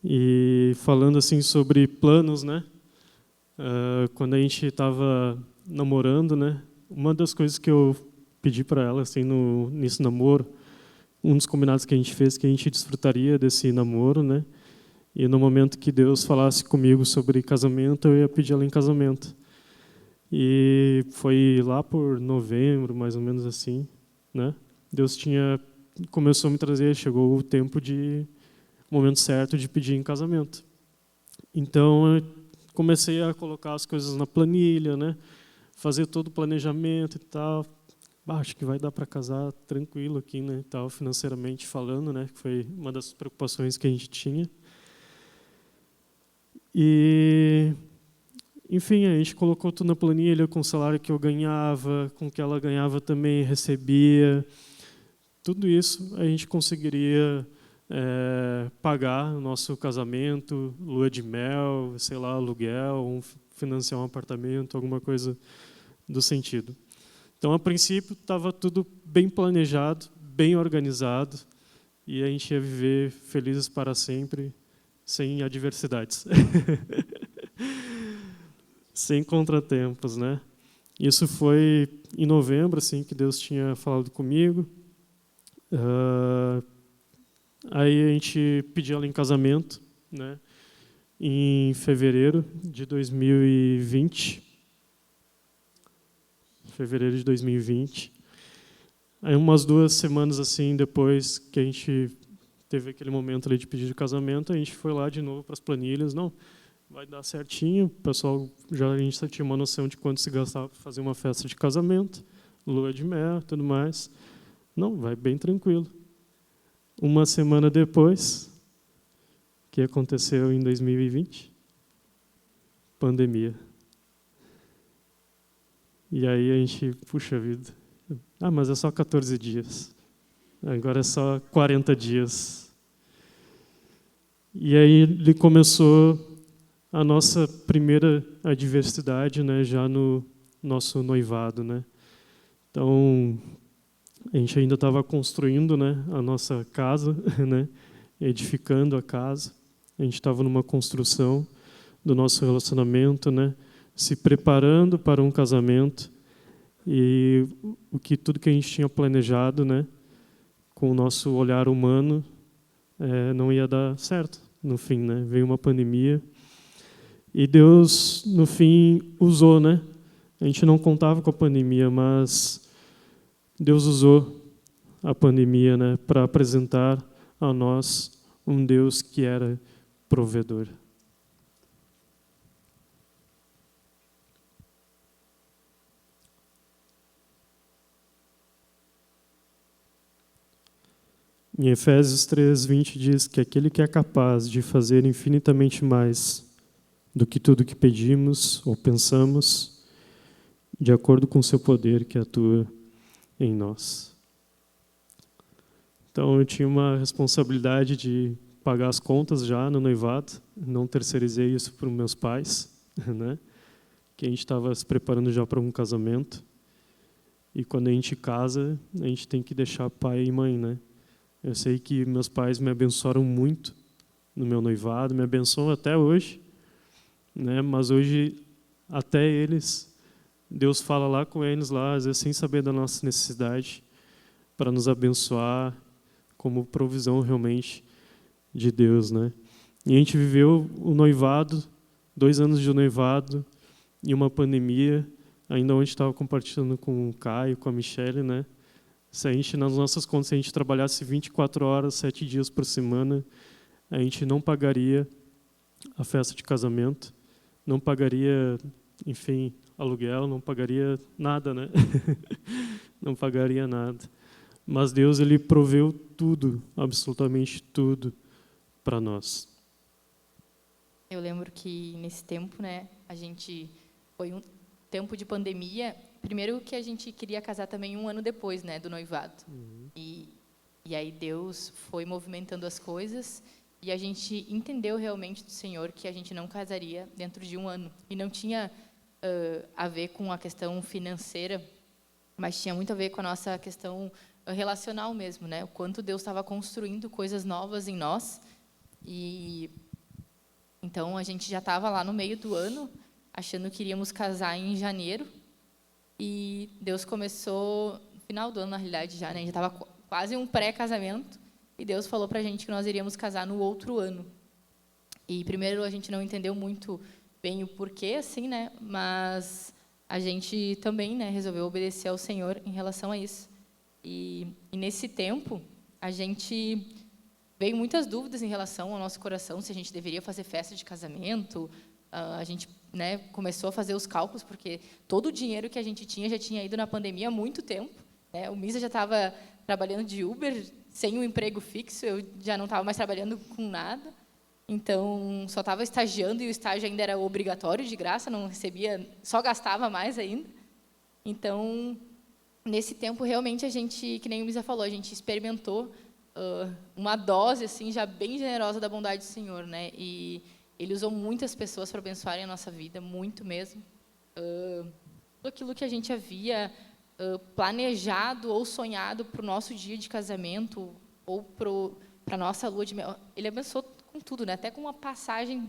S1: E falando assim sobre planos, né? Quando a gente estava namorando, né? Uma das coisas que eu pedi para ela, assim, nesse namoro, um dos combinados que a gente fez, que a gente desfrutaria desse namoro, né? E no momento que Deus falasse comigo sobre casamento, eu ia pedir ela em casamento. E foi lá por novembro, mais ou menos assim, né? Deus começou a me trazer, chegou o momento certo de pedir em casamento. Então, eu comecei a colocar as coisas na planilha, né? Fazer todo o planejamento e tal. Acho que vai dar para casar tranquilo aqui, né? Tal, financeiramente falando, né? Que foi uma das preocupações que a gente tinha. E, enfim, a gente colocou tudo na planilha com o salário que eu ganhava, com o que ela ganhava também, recebia. Tudo isso a gente conseguiria pagar o nosso casamento, lua de mel, sei lá, aluguel, financiar um apartamento, alguma coisa do sentido. Então, a princípio, estava tudo bem planejado, bem organizado, e a gente ia viver felizes para sempre, sem adversidades, sem contratempos, né? Isso foi em novembro, assim, que Deus tinha falado comigo. Aí a gente pediu ela em casamento, né? Em fevereiro de 2020. Fevereiro de 2020. Aí umas 2 semanas assim depois que a gente teve aquele momento ali de pedido de casamento, a gente foi lá de novo para as planilhas. Não, vai dar certinho. O pessoal a gente já tinha uma noção de quanto se gastava para fazer uma festa de casamento, lua de mel, tudo mais. Não, vai bem tranquilo. Uma semana depois, o que aconteceu em 2020? Pandemia. E aí a gente, puxa vida, mas é só 14 dias. Agora é só 40 dias. E aí ele começou a nossa primeira adversidade, né, já no nosso noivado, né? Então, a gente ainda estava construindo, né, a nossa casa, né, edificando a casa. A gente estava numa construção do nosso relacionamento, né, se preparando para um casamento. E tudo que a gente tinha planejado, né, com o nosso olhar humano, não ia dar certo. No fim, né, veio uma pandemia. E Deus, no fim, usou, né? A gente não contava com a pandemia, mas Deus usou a pandemia, né, para apresentar a nós um Deus que era provedor. Em Efésios 3:20 diz que aquele que é capaz de fazer infinitamente mais do que tudo que pedimos ou pensamos, de acordo com o seu poder que atua em nós. Então, eu tinha uma responsabilidade de pagar as contas já no noivado, não terceirizei isso para os meus pais, né? Que a gente estava se preparando já para um casamento. E quando a gente casa, a gente tem que deixar pai e mãe, né? Eu sei que meus pais me abençoaram muito no meu noivado, me abençoam até hoje, né? Mas hoje, até eles, Deus fala lá com eles, lá, às vezes sem saber da nossa necessidade, para nos abençoar como provisão realmente de Deus, né? E a gente viveu o noivado, 2 anos de noivado, e uma pandemia, ainda onde estava compartilhando com o Caio, com a Michelle, né? Se a gente, nas nossas contas, se a gente trabalhasse 24 horas, 7 dias por semana, a gente não pagaria a festa de casamento, não pagaria, enfim, aluguel, não pagaria nada, né? Não pagaria nada. Mas Deus, ele proveu tudo, absolutamente tudo, para nós.
S2: Eu lembro que nesse tempo, né, foi um tempo de pandemia. Primeiro que a gente queria casar também 1 ano depois, né, do noivado. E aí Deus foi movimentando as coisas e a gente entendeu realmente do Senhor que a gente não casaria dentro de 1 ano. E não tinha a ver com a questão financeira, mas tinha muito a ver com a nossa questão relacional mesmo, né? O quanto Deus estava construindo coisas novas em nós. E então a gente já estava lá no meio do ano, achando que iríamos casar em janeiro. E Deus começou no final do ano, na realidade, já, né? A gente estava quase um pré-casamento. E Deus falou para a gente que nós iríamos casar no outro ano. E primeiro a gente não entendeu muito bem o porquê, assim, né? Mas a gente também, né, resolveu obedecer ao Senhor em relação a isso. E nesse tempo, a gente veio muitas dúvidas em relação ao nosso coração, se a gente deveria fazer festa de casamento. A gente, né, começou a fazer os cálculos, porque todo o dinheiro que a gente tinha já tinha ido na pandemia há muito tempo, né? O Misa já estava trabalhando de Uber, sem um emprego fixo, eu já não estava mais trabalhando com nada. Então, só estava estagiando e o estágio ainda era obrigatório, de graça, não recebia, só gastava mais ainda. Então, nesse tempo, realmente, a gente, que nem o Misa falou, a gente experimentou uma dose assim já bem generosa da bondade do Senhor, né? E Ele usou muitas pessoas para abençoarem a nossa vida, muito mesmo. Tudo aquilo que a gente havia planejado ou sonhado para o nosso dia de casamento ou para a nossa lua de mel, Ele abençoou com tudo, né? Até com a passagem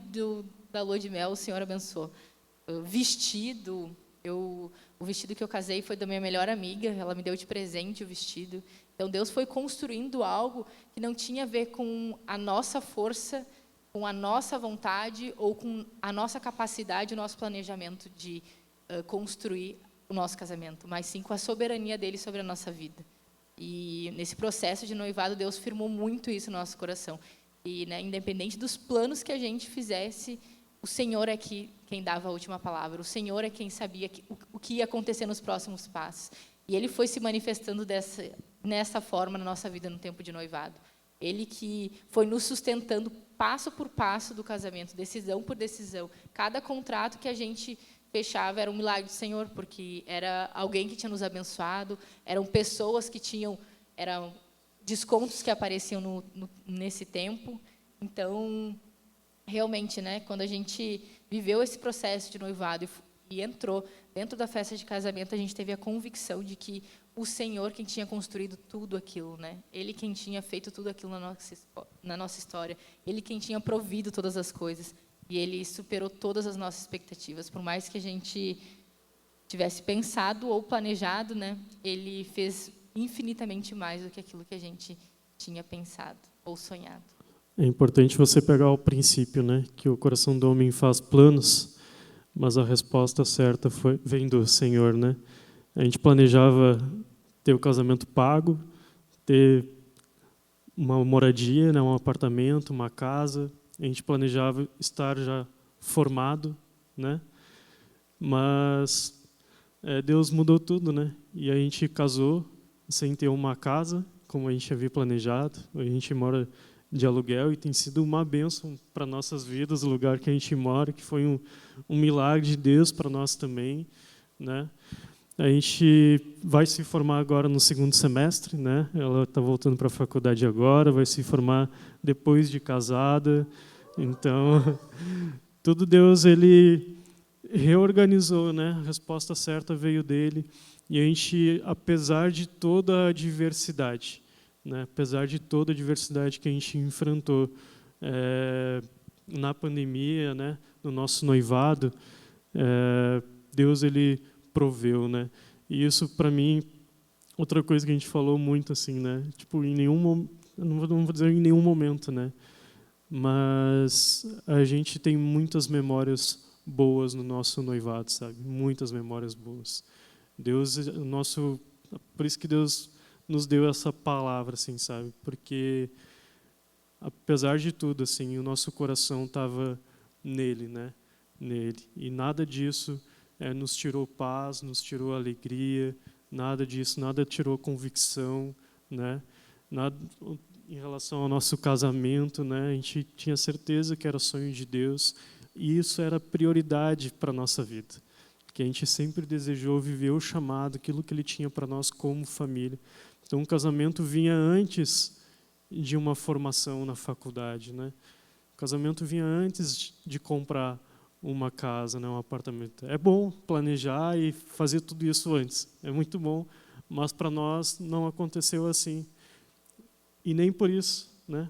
S2: da lua de mel, o Senhor abençoou. Vestido, o vestido que eu casei foi da minha melhor amiga, ela me deu de presente o vestido. Então, Deus foi construindo algo que não tinha a ver com a nossa força, com a nossa vontade ou com a nossa capacidade, o nosso planejamento de construir o nosso casamento, mas sim com a soberania dele sobre a nossa vida. E nesse processo de noivado, Deus firmou muito isso no nosso coração. E, né, independente dos planos que a gente fizesse, o Senhor é quem dava a última palavra. O Senhor é quem sabia o que ia acontecer nos próximos passos. E Ele foi se manifestando nessa forma na nossa vida no tempo de noivado. Ele que foi nos sustentando passo por passo do casamento, decisão por decisão. Cada contrato que a gente fechava era um milagre do Senhor, porque era alguém que tinha nos abençoado, eram pessoas que eram descontos que apareciam nesse tempo. Então, realmente, né, quando a gente viveu esse processo de noivado e entrou dentro da festa de casamento, a gente teve a convicção de que o Senhor quem tinha construído tudo aquilo, né? Ele quem tinha feito tudo aquilo na nossa história, Ele quem tinha provido todas as coisas, e Ele superou todas as nossas expectativas. Por mais que a gente tivesse pensado ou planejado, né, Ele fez infinitamente mais do que aquilo que a gente tinha pensado ou sonhado.
S1: É importante você pegar o princípio, né, que o coração do homem faz planos, mas a resposta certa vem do Senhor, né? A gente planejava ter o casamento pago, ter uma moradia, né, um apartamento, uma casa. A gente planejava estar já formado, né? Mas Deus mudou tudo, né? E a gente casou sem ter uma casa, como a gente havia planejado. A gente mora de aluguel e tem sido uma bênção para nossas vidas, o lugar que a gente mora, que foi um milagre de Deus para nós também, né? A gente vai se formar agora no segundo semestre, né? Ela está voltando para a faculdade agora, vai se formar depois de casada. Então, tudo Deus ele reorganizou, né? A resposta certa veio dele. E a gente, apesar de toda a diversidade, né? Apesar de toda a diversidade que a gente enfrentou na pandemia, né? No nosso noivado, Deus ele proveu, né? E isso para mim, outra coisa que a gente falou muito assim, né? Tipo, em nenhum, não vou dizer em nenhum momento, né? Mas a gente tem muitas memórias boas no nosso noivado, sabe? Muitas memórias boas. Deus, por isso que Deus nos deu essa palavra, assim, sabe? Porque apesar de tudo, assim, o nosso coração estava nele, né? Nele. E nada disso nos tirou paz, nos tirou alegria, nada disso, nada tirou convicção, né? Nada em relação ao nosso casamento, né? A gente tinha certeza que era sonho de Deus e isso era prioridade para a nossa vida, que a gente sempre desejou viver o chamado, aquilo que Ele tinha para nós como família. Então, o casamento vinha antes de uma formação na faculdade, né? O casamento vinha antes de comprar uma casa, né, um apartamento. É bom planejar e fazer tudo isso antes, é muito bom, mas para nós não aconteceu assim. E nem por isso, né?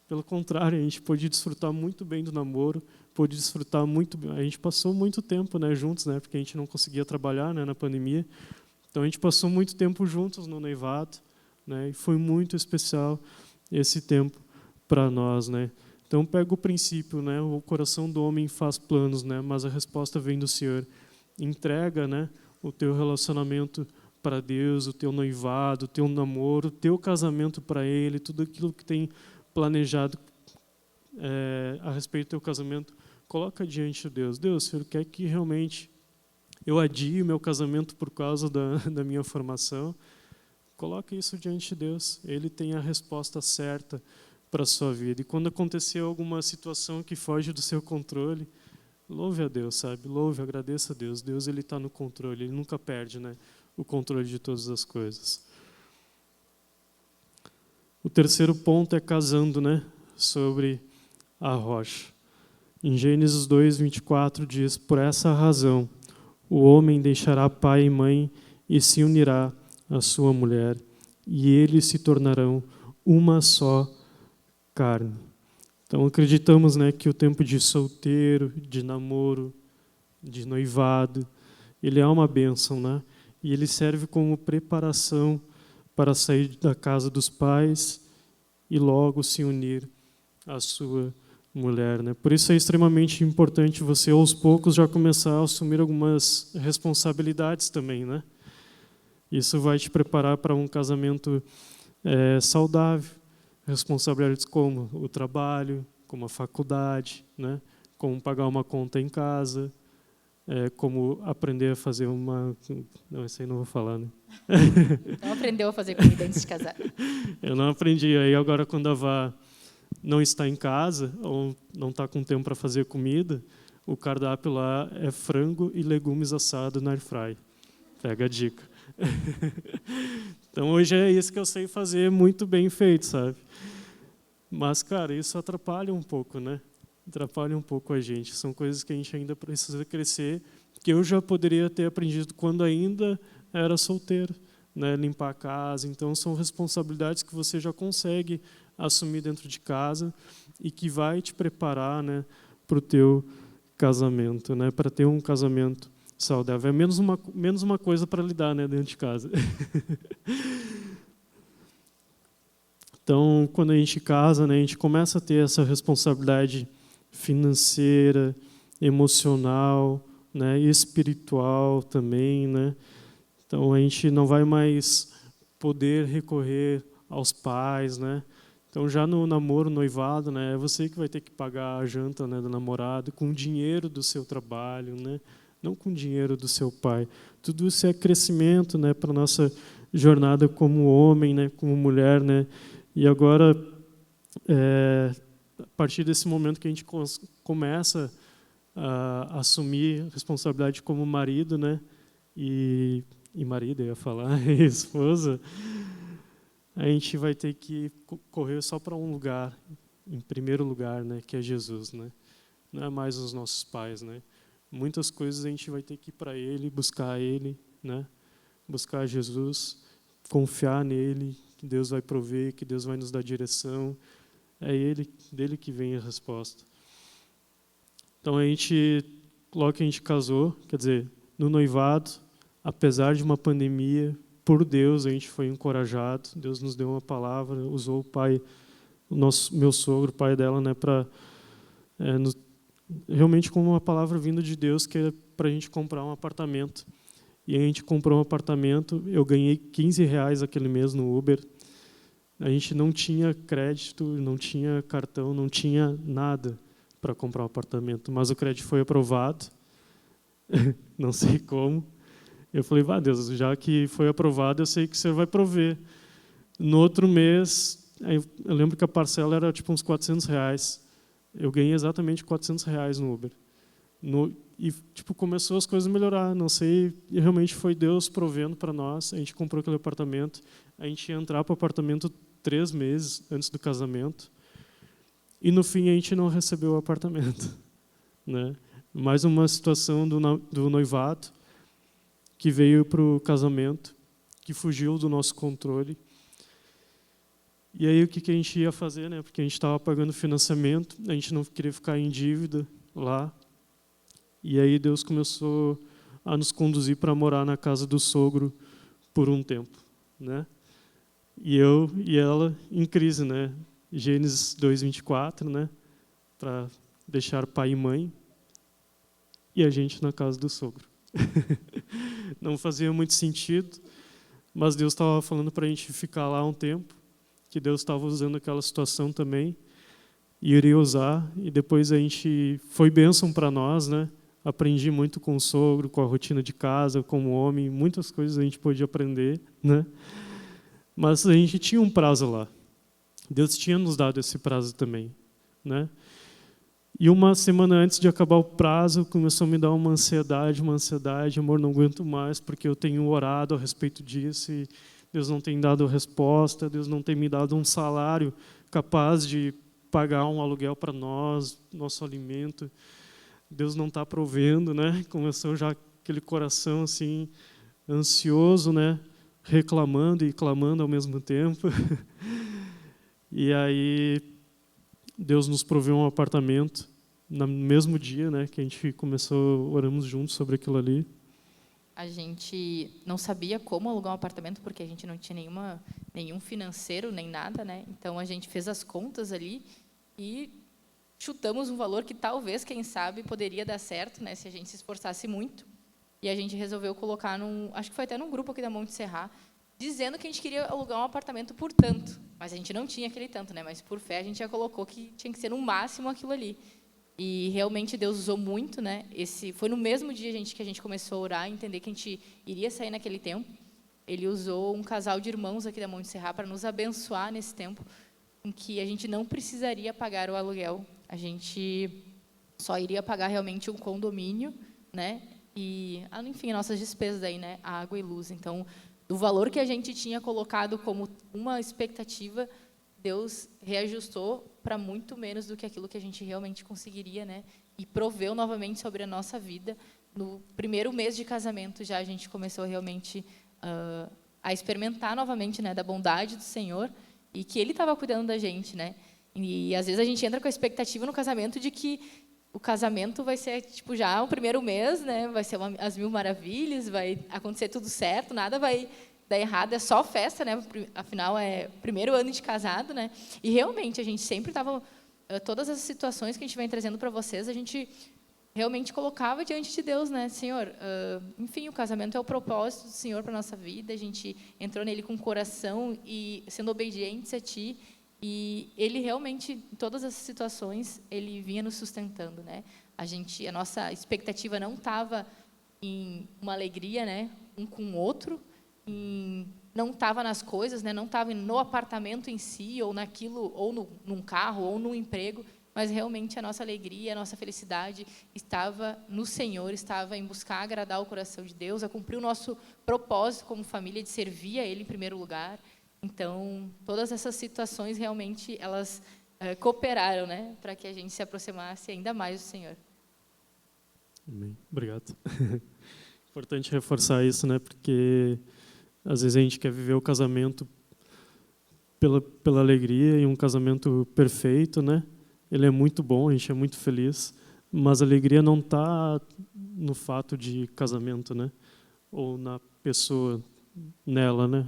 S1: Pelo contrário, a gente pôde desfrutar muito bem do namoro, pôde desfrutar muito bem. A gente passou muito tempo, né, juntos, né, porque a gente não conseguia trabalhar, né, na pandemia. Então a gente passou muito tempo juntos no noivado, né, e foi muito especial esse tempo para nós, né? Então pega o princípio, né? O coração do homem faz planos, né? Mas a resposta vem do Senhor. entrega, né, o teu relacionamento para Deus, o teu noivado, o teu namoro, o teu casamento para Ele, tudo aquilo que tem planejado a respeito do teu casamento, coloca diante de Deus. Deus, Senhor, quer que realmente eu adie o meu casamento por causa da minha formação? Coloca isso diante de Deus. Ele tem a resposta certa para a sua vida. E quando acontecer alguma situação que foge do seu controle, louve a Deus, sabe? Louve, agradeça a Deus. Deus, Ele está no controle, Ele nunca perde, né, o controle de todas as coisas. O terceiro ponto é casando, né, sobre a rocha. Em Gênesis 2:24 diz: por essa razão o homem deixará pai e mãe e se unirá à sua mulher, e eles se tornarão uma só carne. Então acreditamos, né, que o tempo de solteiro, de namoro, de noivado, ele é uma bênção, né? E ele serve como preparação para sair da casa dos pais e logo se unir à sua mulher, né? Por isso é extremamente importante você aos poucos já começar a assumir algumas responsabilidades também, né? Isso vai te preparar para um casamento saudável. Responsabilidades como o trabalho, como a faculdade, né? Como pagar uma conta em casa, como aprender a fazer uma... Não, isso aí não vou falar, né?
S2: Não aprendeu a fazer comida antes de casar.
S1: Eu não aprendi. Aí agora, quando a Vá não está em casa ou não está com tempo para fazer comida, o cardápio lá é frango e legumes assados na air fry. Pega a dica. Então hoje é isso que eu sei fazer muito bem feito, sabe? Mas, cara, isso atrapalha um pouco, né? Atrapalha um pouco a gente. São coisas que a gente ainda precisa crescer, que eu já poderia ter aprendido quando ainda era solteiro, né? Limpar a casa. Então são responsabilidades que você já consegue assumir dentro de casa e que vai te preparar, né, para o teu casamento, né, para ter um casamento saudável. É menos uma coisa para lidar, né, dentro de casa. Então, quando a gente casa, né, a gente começa a ter essa responsabilidade financeira, emocional, né, espiritual também, né? Então a gente não vai mais poder recorrer aos pais, né? Então já no namoro, noivado, né, é você que vai ter que pagar a janta, né, do namorado com o dinheiro do seu trabalho, né? Não com o dinheiro do seu pai. Tudo isso é crescimento, né, para nossa jornada como homem, né, como mulher, né? E agora, a partir desse momento que a gente começa a assumir a responsabilidade como marido, né, e marido, eu ia falar, e esposa, a gente vai ter que correr só para um lugar, em primeiro lugar, né, que é Jesus, né? Não é mais os nossos pais, né? Muitas coisas a gente vai ter que ir para Ele, né? Buscar Jesus, confiar nele, que Deus vai prover, que Deus vai nos dar direção. É dele que vem a resposta. Então logo que a gente casou, quer dizer, no noivado, apesar de uma pandemia, por Deus a gente foi encorajado. Deus nos deu uma palavra, usou o pai, meu sogro, o pai dela, né, para realmente como uma palavra vinda de Deus, que é para a gente comprar um apartamento. E a gente comprou um apartamento, eu ganhei R$15 aquele mês no Uber. A gente não tinha crédito, não tinha cartão, não tinha nada para comprar um apartamento, mas o crédito foi aprovado, não sei como. Eu falei, Deus, já que foi aprovado, eu sei que você vai prover. No outro mês, eu lembro que a parcela era tipo uns R$400. Eu ganhei exatamente R$400 no Uber. E tipo, começou as coisas a melhorar, não sei, e realmente foi Deus provendo para nós. A gente comprou aquele apartamento, a gente ia entrar para o apartamento 3 meses antes do casamento, e no fim a gente não recebeu o apartamento, né? Mais uma situação do noivado que veio para o casamento, que fugiu do nosso controle. E aí o que a gente ia fazer, né? Porque a gente estava pagando financiamento, a gente não queria ficar em dívida lá. E aí Deus começou a nos conduzir para morar na casa do sogro por um tempo, né? E eu e ela em crise, né? Gênesis 2:24, né? Para deixar pai e mãe, e a gente na casa do sogro. Não fazia muito sentido, mas Deus estava falando para a gente ficar lá um tempo, que Deus estava usando aquela situação também, e iria usar, e depois a gente foi bênção para nós, né? Aprendi muito com o sogro, com a rotina de casa, como homem, muitas coisas a gente pôde aprender, né? Mas a gente tinha um prazo lá. Deus tinha nos dado esse prazo também, né? E uma semana antes de acabar o prazo, começou a me dar uma ansiedade, amor, não aguento mais, porque eu tenho orado a respeito disso e Deus não tem dado resposta, Deus não tem me dado um salário capaz de pagar um aluguel para nós, nosso alimento. Deus não está provendo, né? Começou já aquele coração assim ansioso, né? Reclamando e clamando ao mesmo tempo. E aí Deus nos proveu um apartamento no mesmo dia, né? Que a gente começou, oramos juntos sobre aquilo ali.
S2: A gente não sabia como alugar um apartamento porque a gente não tinha nenhum financeiro nem nada, né? Então a gente fez as contas ali e chutamos um valor que talvez, quem sabe, poderia dar certo, né? Se a gente se esforçasse muito. E a gente resolveu colocar acho que foi até num grupo aqui da Monte Serra, dizendo que a gente queria alugar um apartamento por tanto, mas a gente não tinha aquele tanto, né? Mas por fé a gente já colocou que tinha que ser no máximo aquilo ali. E realmente Deus usou muito, né? Foi no mesmo dia que a gente começou a orar, entender que a gente iria sair naquele tempo. Ele usou um casal de irmãos aqui da Monte Serra para nos abençoar nesse tempo, em que a gente não precisaria pagar o aluguel, a gente só iria pagar realmente um condomínio, né? E, enfim, nossas despesas aí, né? Água e luz. Então, do valor que a gente tinha colocado como uma expectativa, Deus reajustou para muito menos do que aquilo que a gente realmente conseguiria, né? E proveu novamente sobre a nossa vida. No primeiro mês de casamento já a gente começou realmente a experimentar novamente, né, da bondade do Senhor e que Ele estava cuidando da gente, né? E às vezes a gente entra com a expectativa no casamento de que o casamento vai ser tipo já o primeiro mês, né? Vai ser as mil maravilhas, vai acontecer tudo certo, nada vai dar errado, é só festa, né? Afinal é o primeiro ano de casado, né? E realmente a gente sempre estava todas as situações que a gente vem trazendo para vocês, a gente realmente colocava diante de Deus, né? Senhor, enfim, o casamento é o propósito do Senhor para nossa vida, a gente entrou nele com o coração e sendo obedientes a Ti. E Ele realmente, em todas as situações, Ele vinha nos sustentando, né? A nossa expectativa não estava em uma alegria, né? Um com o outro, não estava nas coisas, né? Não estava no apartamento em si, ou naquilo, ou num carro, ou num emprego, mas realmente a nossa alegria, a nossa felicidade estava no Senhor, estava em buscar agradar o coração de Deus, a cumprir o nosso propósito como família de servir a Ele em primeiro lugar. Então, todas essas situações realmente elas cooperaram, né, para que a gente se aproximasse ainda mais do Senhor.
S1: Amém. Obrigado. Importante reforçar isso, né, porque às vezes a gente quer viver o casamento pela alegria e um casamento perfeito, né? Ele é muito bom, a gente é muito feliz, mas a alegria não está no fato de casamento, né? Ou na pessoa, nela, né?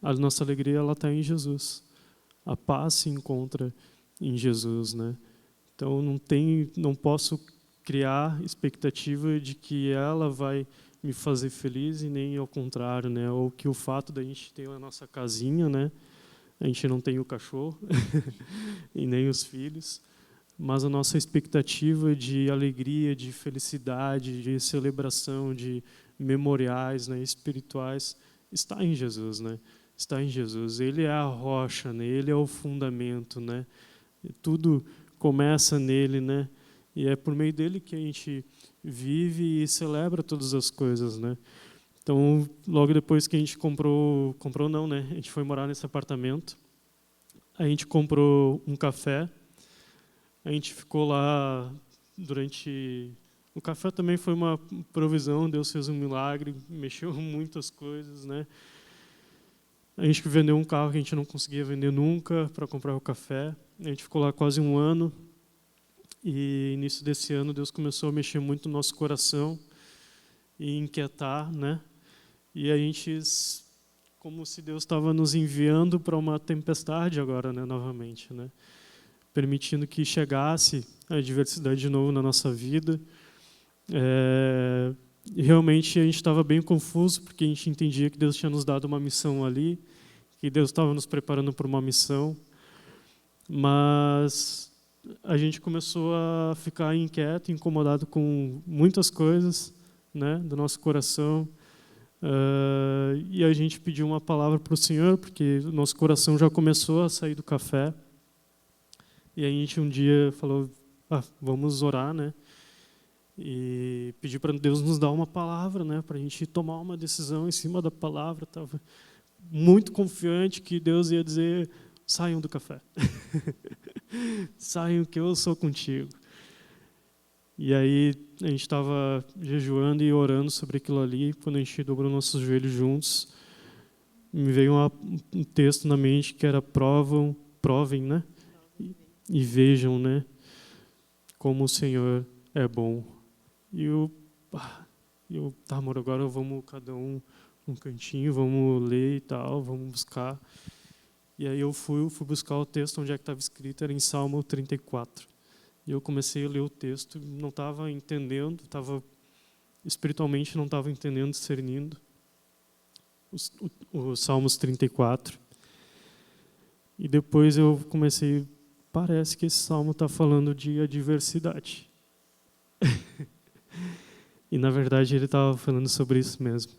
S1: A nossa alegria ela está em Jesus. A paz se encontra em Jesus, né? Então não posso criar expectativa de que ela vai me fazer feliz e nem ao contrário, né? Ou que o fato da gente ter a nossa casinha, né? A gente não tem o cachorro e nem os filhos, mas a nossa expectativa de alegria, de felicidade, de celebração, de memoriais, né, espirituais, está em Jesus, né? Está em Jesus. Ele é a rocha, né? Ele é o fundamento, né? E tudo começa nele, né? E é por meio dele que a gente vive e celebra todas as coisas, né? Então, logo depois que a gente comprou não, né? A gente foi morar nesse apartamento. A gente comprou um café. A gente ficou lá durante... O café também foi uma provisão, Deus fez um milagre, mexeu muitas coisas, né? A gente vendeu um carro que a gente não conseguia vender nunca para comprar o café. A gente ficou lá quase um ano. E início desse ano Deus começou a mexer muito no nosso coração e inquietar, né? E a gente, como se Deus estava nos enviando para uma tempestade agora, né, novamente, né? Permitindo que chegasse a adversidade de novo na nossa vida. E realmente a gente estava bem confuso, porque a gente entendia que Deus tinha nos dado uma missão ali, que Deus estava nos preparando para uma missão, mas a gente começou a ficar inquieto, incomodado com muitas coisas, né, do nosso coração, e a gente pediu uma palavra para o Senhor, porque o nosso coração já começou a sair do café, e a gente um dia falou, vamos orar, né, e pedir para Deus nos dar uma palavra, né, para a gente tomar uma decisão em cima da palavra. Estava muito confiante que Deus ia dizer, saiam do café. Saiam que eu sou contigo. E aí a gente estava jejuando e orando sobre aquilo ali. Quando a gente dobrou nossos joelhos juntos, me veio um texto na mente que era provem, né? E vejam, né? Como o Senhor é bom. E tá, amor, agora vamos cada um num cantinho, vamos ler e tal, vamos buscar. E aí eu fui buscar o texto onde é que estava escrito, era em Salmo 34. E eu comecei a ler o texto, não estava entendendo, espiritualmente não estava entendendo, discernindo os Salmos 34. E depois eu comecei, parece que esse salmo está falando de adversidade. E, na verdade, ele estava falando sobre isso mesmo.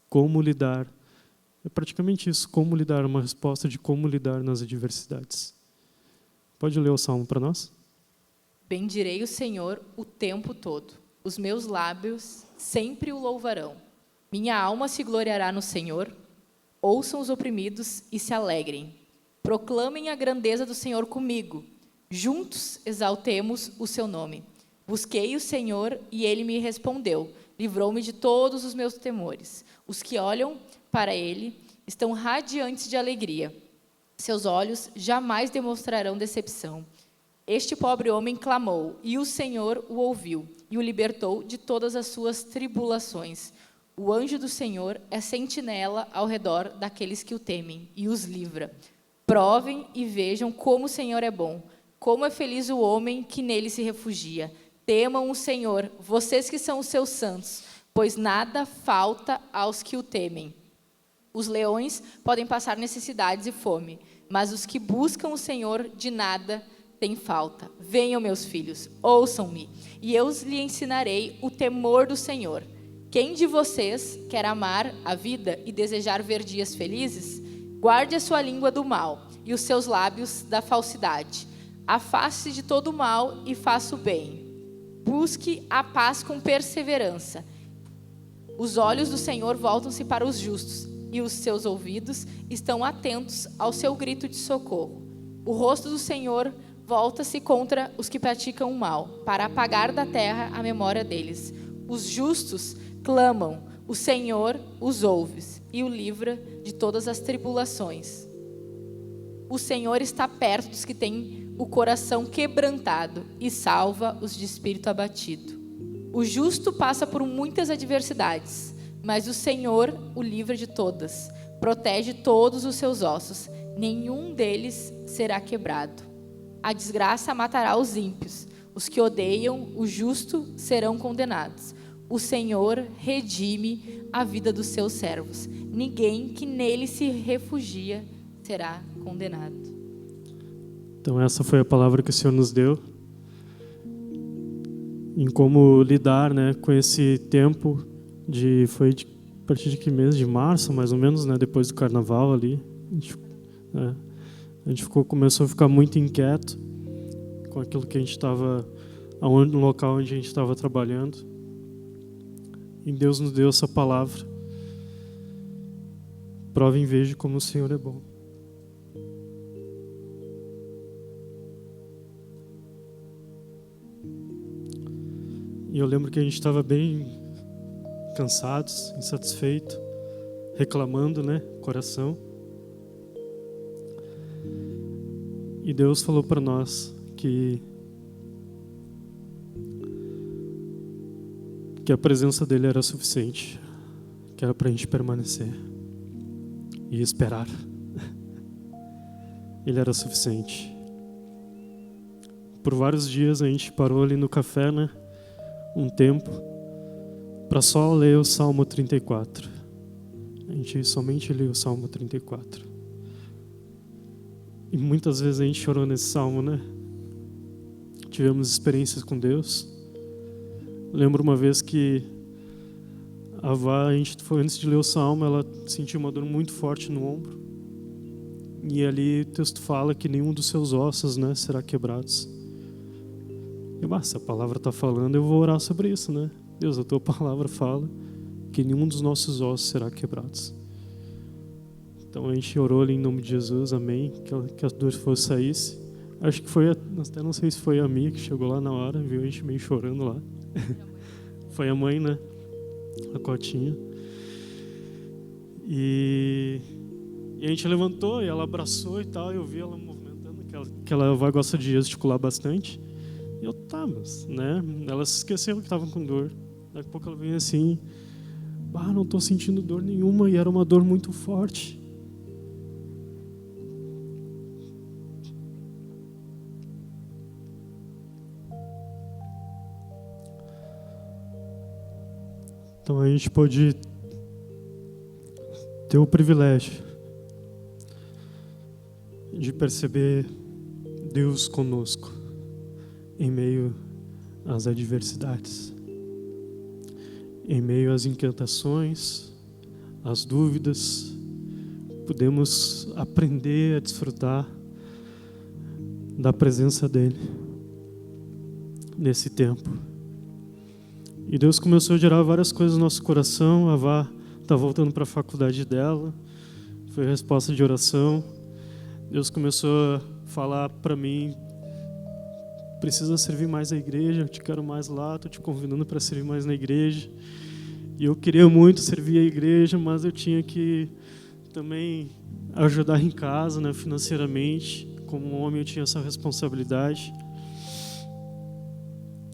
S1: Como lidar. É praticamente isso, como lidar, uma resposta de como lidar nas adversidades. Pode ler o salmo para nós?
S2: Bendirei o Senhor o tempo todo. Os meus lábios sempre o louvarão. Minha alma se gloriará no Senhor. Ouçam os oprimidos e se alegrem. Proclamem a grandeza do Senhor comigo. Juntos exaltemos o seu nome. Busquei o Senhor e ele me respondeu. Livrou-me de todos os meus temores. Os que olham para ele estão radiantes de alegria. Seus olhos jamais demonstrarão decepção. Este pobre homem clamou, e o Senhor o ouviu, e o libertou de todas as suas tribulações. O anjo do Senhor é sentinela ao redor daqueles que o temem, e os livra. Provem e vejam como o Senhor é bom, como é feliz o homem que nele se refugia. Temam o Senhor, vocês que são os seus santos, pois nada falta aos que o temem. Os leões podem passar necessidades e fome, mas os que buscam o Senhor de nada têm falta. Venham, meus filhos, ouçam-me, e eu lhes ensinarei o temor do Senhor. Quem de vocês quer amar a vida e desejar ver dias felizes? Guarde a sua língua do mal e os seus lábios da falsidade. Afaste-se de todo o mal e faça o bem. Busque a paz com perseverança. Os olhos do Senhor voltam-se para os justos, e os seus ouvidos estão atentos ao seu grito de socorro. O rosto do Senhor volta-se contra os que praticam o mal, para apagar da terra a memória deles. Os justos clamam, o Senhor os ouve e o livra de todas as tribulações. O Senhor está perto dos que têm o coração quebrantado e salva os de espírito abatido. O justo passa por muitas adversidades, mas o Senhor o livra de todas. Protege todos os seus ossos, nenhum deles será quebrado. A desgraça matará os ímpios, os que odeiam o justo serão condenados. O Senhor redime a vida dos seus servos. Ninguém que nele se refugia será condenado.
S1: Então essa foi a palavra que o Senhor nos deu em como lidar, né, com esse tempo a partir de que mês? De março, mais ou menos, né, depois do carnaval ali. A gente começou a ficar muito inquieto com aquilo que a gente estava, no local onde a gente estava trabalhando. E Deus nos deu essa palavra. Prova e veja como o Senhor é bom. E eu lembro que a gente estava bem cansados, insatisfeitos, reclamando, né, coração. E Deus falou para nós que a presença dele era suficiente, que era para a gente permanecer e esperar. Ele era suficiente. Por vários dias a gente parou ali no café, né? Um tempo, para só ler o Salmo 34. A gente somente lê o Salmo 34. E muitas vezes a gente chorou nesse Salmo, né? Tivemos experiências com Deus. Lembro uma vez que a Vá, antes de ler o Salmo, ela sentiu uma dor muito forte no ombro. E ali o texto fala que nenhum dos seus ossos, né, será quebrados. E, se a palavra está falando, eu vou orar sobre isso, né? Deus, a tua palavra fala que nenhum dos nossos ossos será quebrados. Então a gente orou ali em nome de Jesus, amém, que a dor saísse. Acho que foi, até não sei se foi a Mia que chegou lá na hora, viu a gente meio chorando lá. Foi a mãe, né? A Cotinha. E a gente levantou e ela abraçou e tal, eu vi ela movimentando, que ela gosta de gesticular bastante. E eu, mas, né? Ela se esqueceu que estava com dor. Daqui a pouco ela veio assim, não estou sentindo dor nenhuma, e era uma dor muito forte. Então a gente pode ter o privilégio de perceber Deus conosco em meio às adversidades, em meio às inquietações, às dúvidas. Podemos aprender a desfrutar da presença dele nesse tempo. E Deus começou a gerar várias coisas no nosso coração. A Vá está voltando para a faculdade dela. Foi a resposta de oração. Deus começou a falar para mim: precisa servir mais a igreja, eu te quero mais lá, estou te convidando para servir mais na igreja. E eu queria muito servir a igreja, mas eu tinha que também ajudar em casa, né, financeiramente. Como homem eu tinha essa responsabilidade.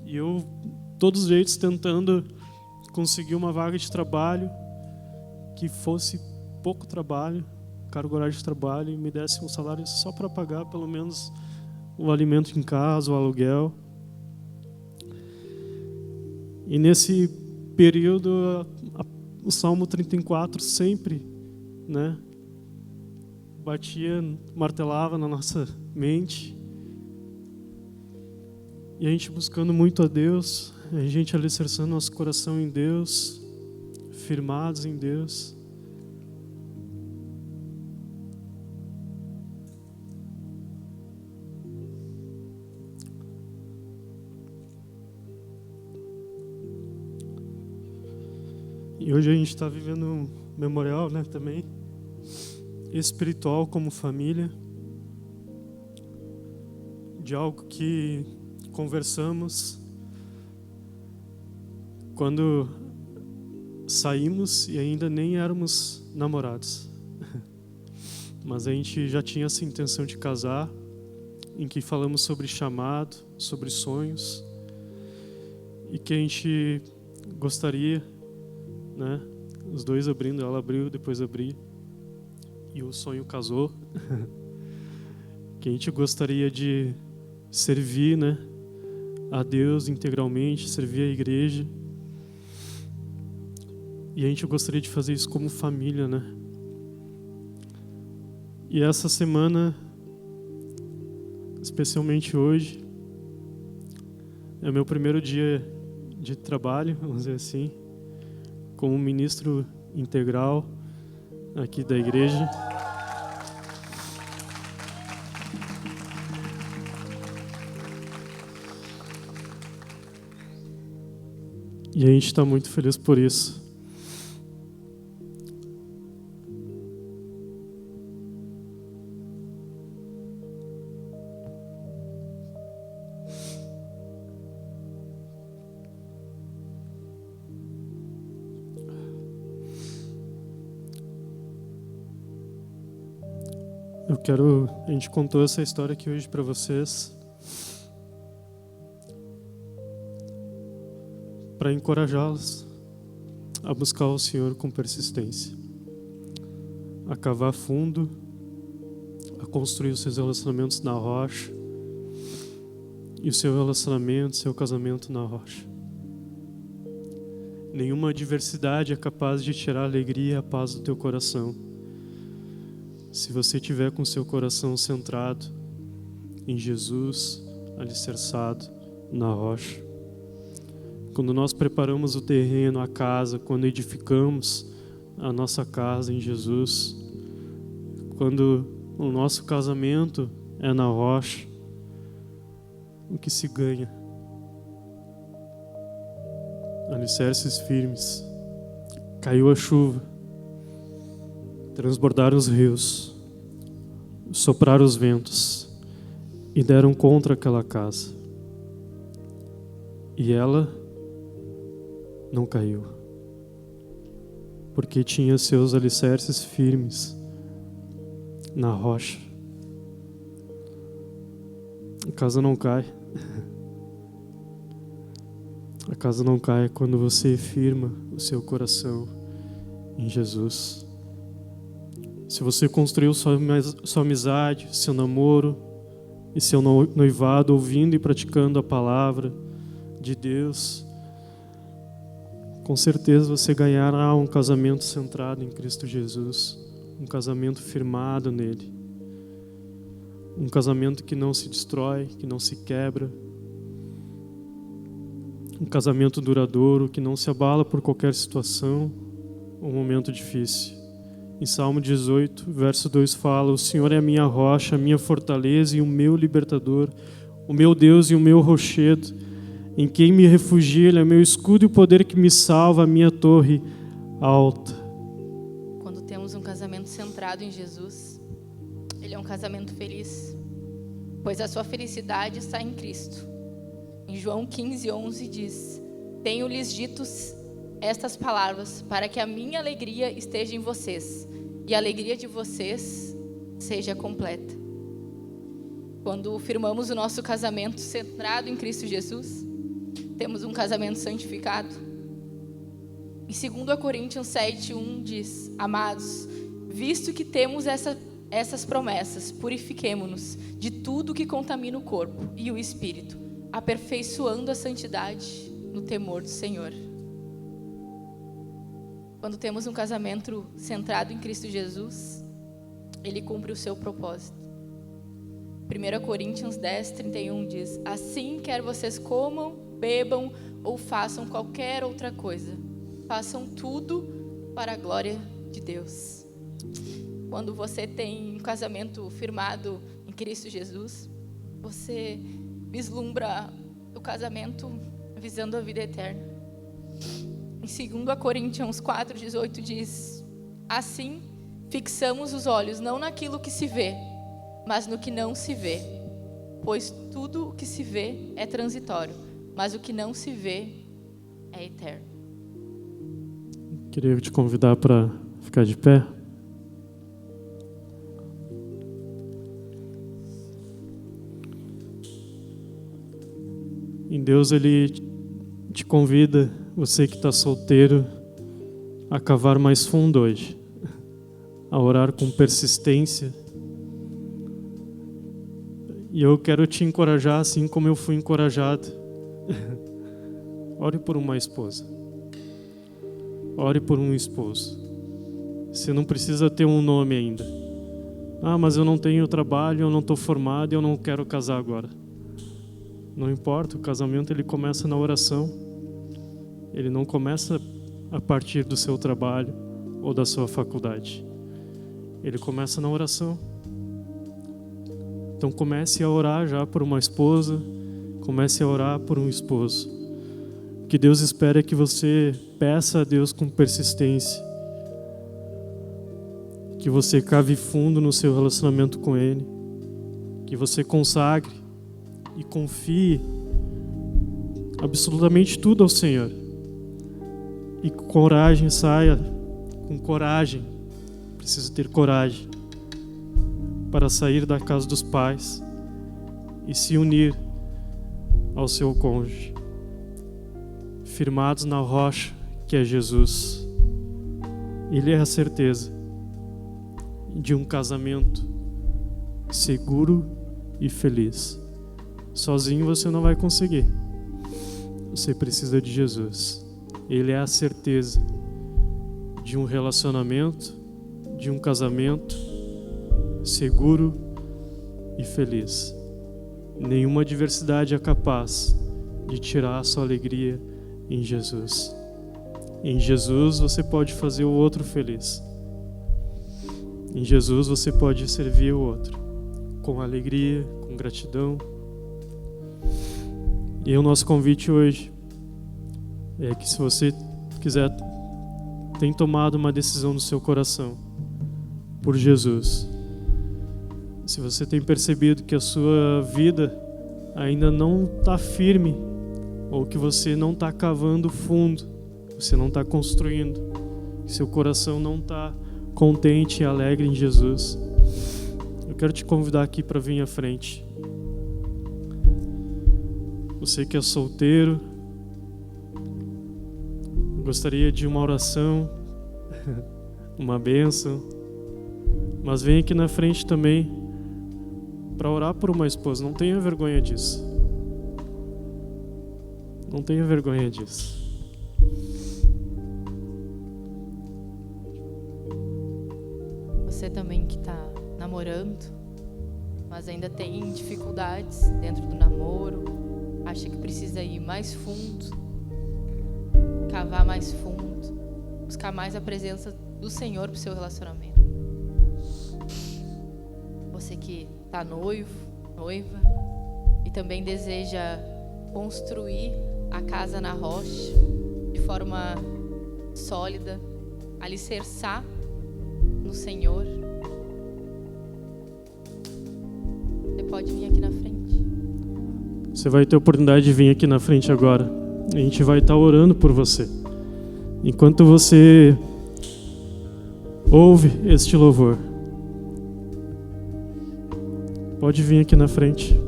S1: E eu, todos os jeitos, tentando conseguir uma vaga de trabalho que fosse pouco trabalho, carga horária de trabalho, e me desse um salário só para pagar pelo menos o alimento em casa, o aluguel. E nesse período, o Salmo 34 sempre, né, batia, martelava na nossa mente. E a gente buscando muito a Deus, a gente alicerçando nosso coração em Deus, firmados em Deus. E hoje a gente está vivendo um memorial, né, também, espiritual como família, de algo que conversamos quando saímos e ainda nem éramos namorados. Mas a gente já tinha essa intenção de casar, em que falamos sobre chamado, sobre sonhos, e que a gente gostaria, né, os dois abrindo, ela abriu, depois abri, e o sonho casou. Que a gente gostaria de servir, né, a Deus integralmente, servir a igreja. E a gente gostaria de fazer isso como família, né? E essa semana, especialmente hoje, é o meu primeiro dia de trabalho, vamos dizer assim, como ministro integral aqui da igreja. E a gente está muito feliz por isso. A gente contou essa história aqui hoje para vocês, para encorajá-los a buscar o Senhor com persistência, a cavar fundo, a construir os seus relacionamentos na rocha, e o seu relacionamento, seu casamento na rocha. Nenhuma adversidade é capaz de tirar a alegria e a paz do teu coração. Se você tiver com seu coração centrado em Jesus, alicerçado na rocha. Quando nós preparamos o terreno, a casa, quando edificamos a nossa casa em Jesus, quando o nosso casamento é na rocha, o que se ganha? Alicerces firmes. Caiu a chuva, transbordaram os rios, sopraram os ventos e deram contra aquela casa. E ela não caiu, porque tinha seus alicerces firmes na rocha. A casa não cai. A casa não cai quando você firma o seu coração em Jesus. Se você construiu sua amizade, seu namoro e seu noivado ouvindo e praticando a palavra de Deus, com certeza você ganhará um casamento centrado em Cristo Jesus, um casamento firmado nele, um casamento que não se destrói, que não se quebra, um casamento duradouro, que não se abala por qualquer situação ou momento difícil. Em Salmo 18, verso 2 fala: o Senhor é a minha rocha, a minha fortaleza e o meu libertador, o meu Deus e o meu rochedo, em quem me refugio. Ele é meu escudo e o poder que me salva, a minha torre alta.
S2: Quando temos um casamento centrado em Jesus, ele é um casamento feliz, pois a sua felicidade está em Cristo. Em João 15:11 diz: tenho-lhes dito estas palavras para que a minha alegria esteja em vocês e a alegria de vocês seja completa. Quando firmamos o nosso casamento centrado em Cristo Jesus, temos um casamento santificado. Em 2 Coríntios 7:1 diz: amados, visto que temos essas promessas, purifiquemo-nos de tudo que contamina o corpo e o espírito, aperfeiçoando a santidade no temor do Senhor. Quando temos um casamento centrado em Cristo Jesus, ele cumpre o seu propósito. 1 Coríntios 10:31 diz: assim, quer vocês comam, bebam ou façam qualquer outra coisa, façam tudo para a glória de Deus. Quando você tem um casamento firmado em Cristo Jesus, você vislumbra o casamento visando a vida eterna. Em 2 Coríntios 4:18 diz: assim, fixamos os olhos não naquilo que se vê, mas no que não se vê, pois tudo o que se vê é transitório, mas o que não se vê é eterno.
S1: Queria te convidar para ficar de pé. Em Deus, Ele te convida, você que está solteiro, a cavar mais fundo hoje, a orar com persistência. E eu quero te encorajar assim como eu fui encorajado. Ore por uma esposa. Ore por um esposo. Você não precisa ter um nome ainda. Ah, mas eu não tenho trabalho, eu não estou formado, eu não quero casar agora. Não importa, o casamento ele começa na oração. Ele não começa a partir do seu trabalho ou da sua faculdade. Ele começa na oração. Então comece a orar já por uma esposa, comece a orar por um esposo. O que Deus espera é que você peça a Deus com persistência, que você cave fundo no seu relacionamento com Ele, que você consagre e confie absolutamente tudo ao Senhor. E com coragem, saia com coragem. Precisa ter coragem para sair da casa dos pais e se unir ao seu cônjuge, firmados na rocha que é Jesus. Ele é a certeza de um casamento seguro e feliz. Sozinho você não vai conseguir. Você precisa de Jesus. Ele é a certeza de um relacionamento, de um casamento seguro e feliz. Nenhuma adversidade é capaz de tirar a sua alegria em Jesus. Em Jesus você pode fazer o outro feliz. Em Jesus você pode servir o outro com alegria, com gratidão. E o nosso convite hoje é que, se você quiser, tem tomado uma decisão no seu coração por Jesus, se você tem percebido que a sua vida ainda não está firme, ou que você não está cavando fundo, você não está construindo, que seu coração não está contente e alegre em Jesus, eu quero te convidar aqui para vir à frente. Você que é solteiro, gostaria de uma oração, uma bênção, mas vem aqui na frente também para orar por uma esposa. Não tenha vergonha disso. Não tenha vergonha disso.
S2: Você também que está namorando, mas ainda tem dificuldades dentro do namoro, acha que precisa ir mais fundo, cavar mais fundo, buscar mais a presença do Senhor para o seu relacionamento. Você que está noivo, noiva, e também deseja construir a casa na rocha de forma sólida, alicerçar no Senhor, você pode vir aqui na frente.
S1: Você vai ter a oportunidade de vir aqui na frente agora. A gente vai estar orando por você. Enquanto você ouve este louvor, pode vir aqui na frente.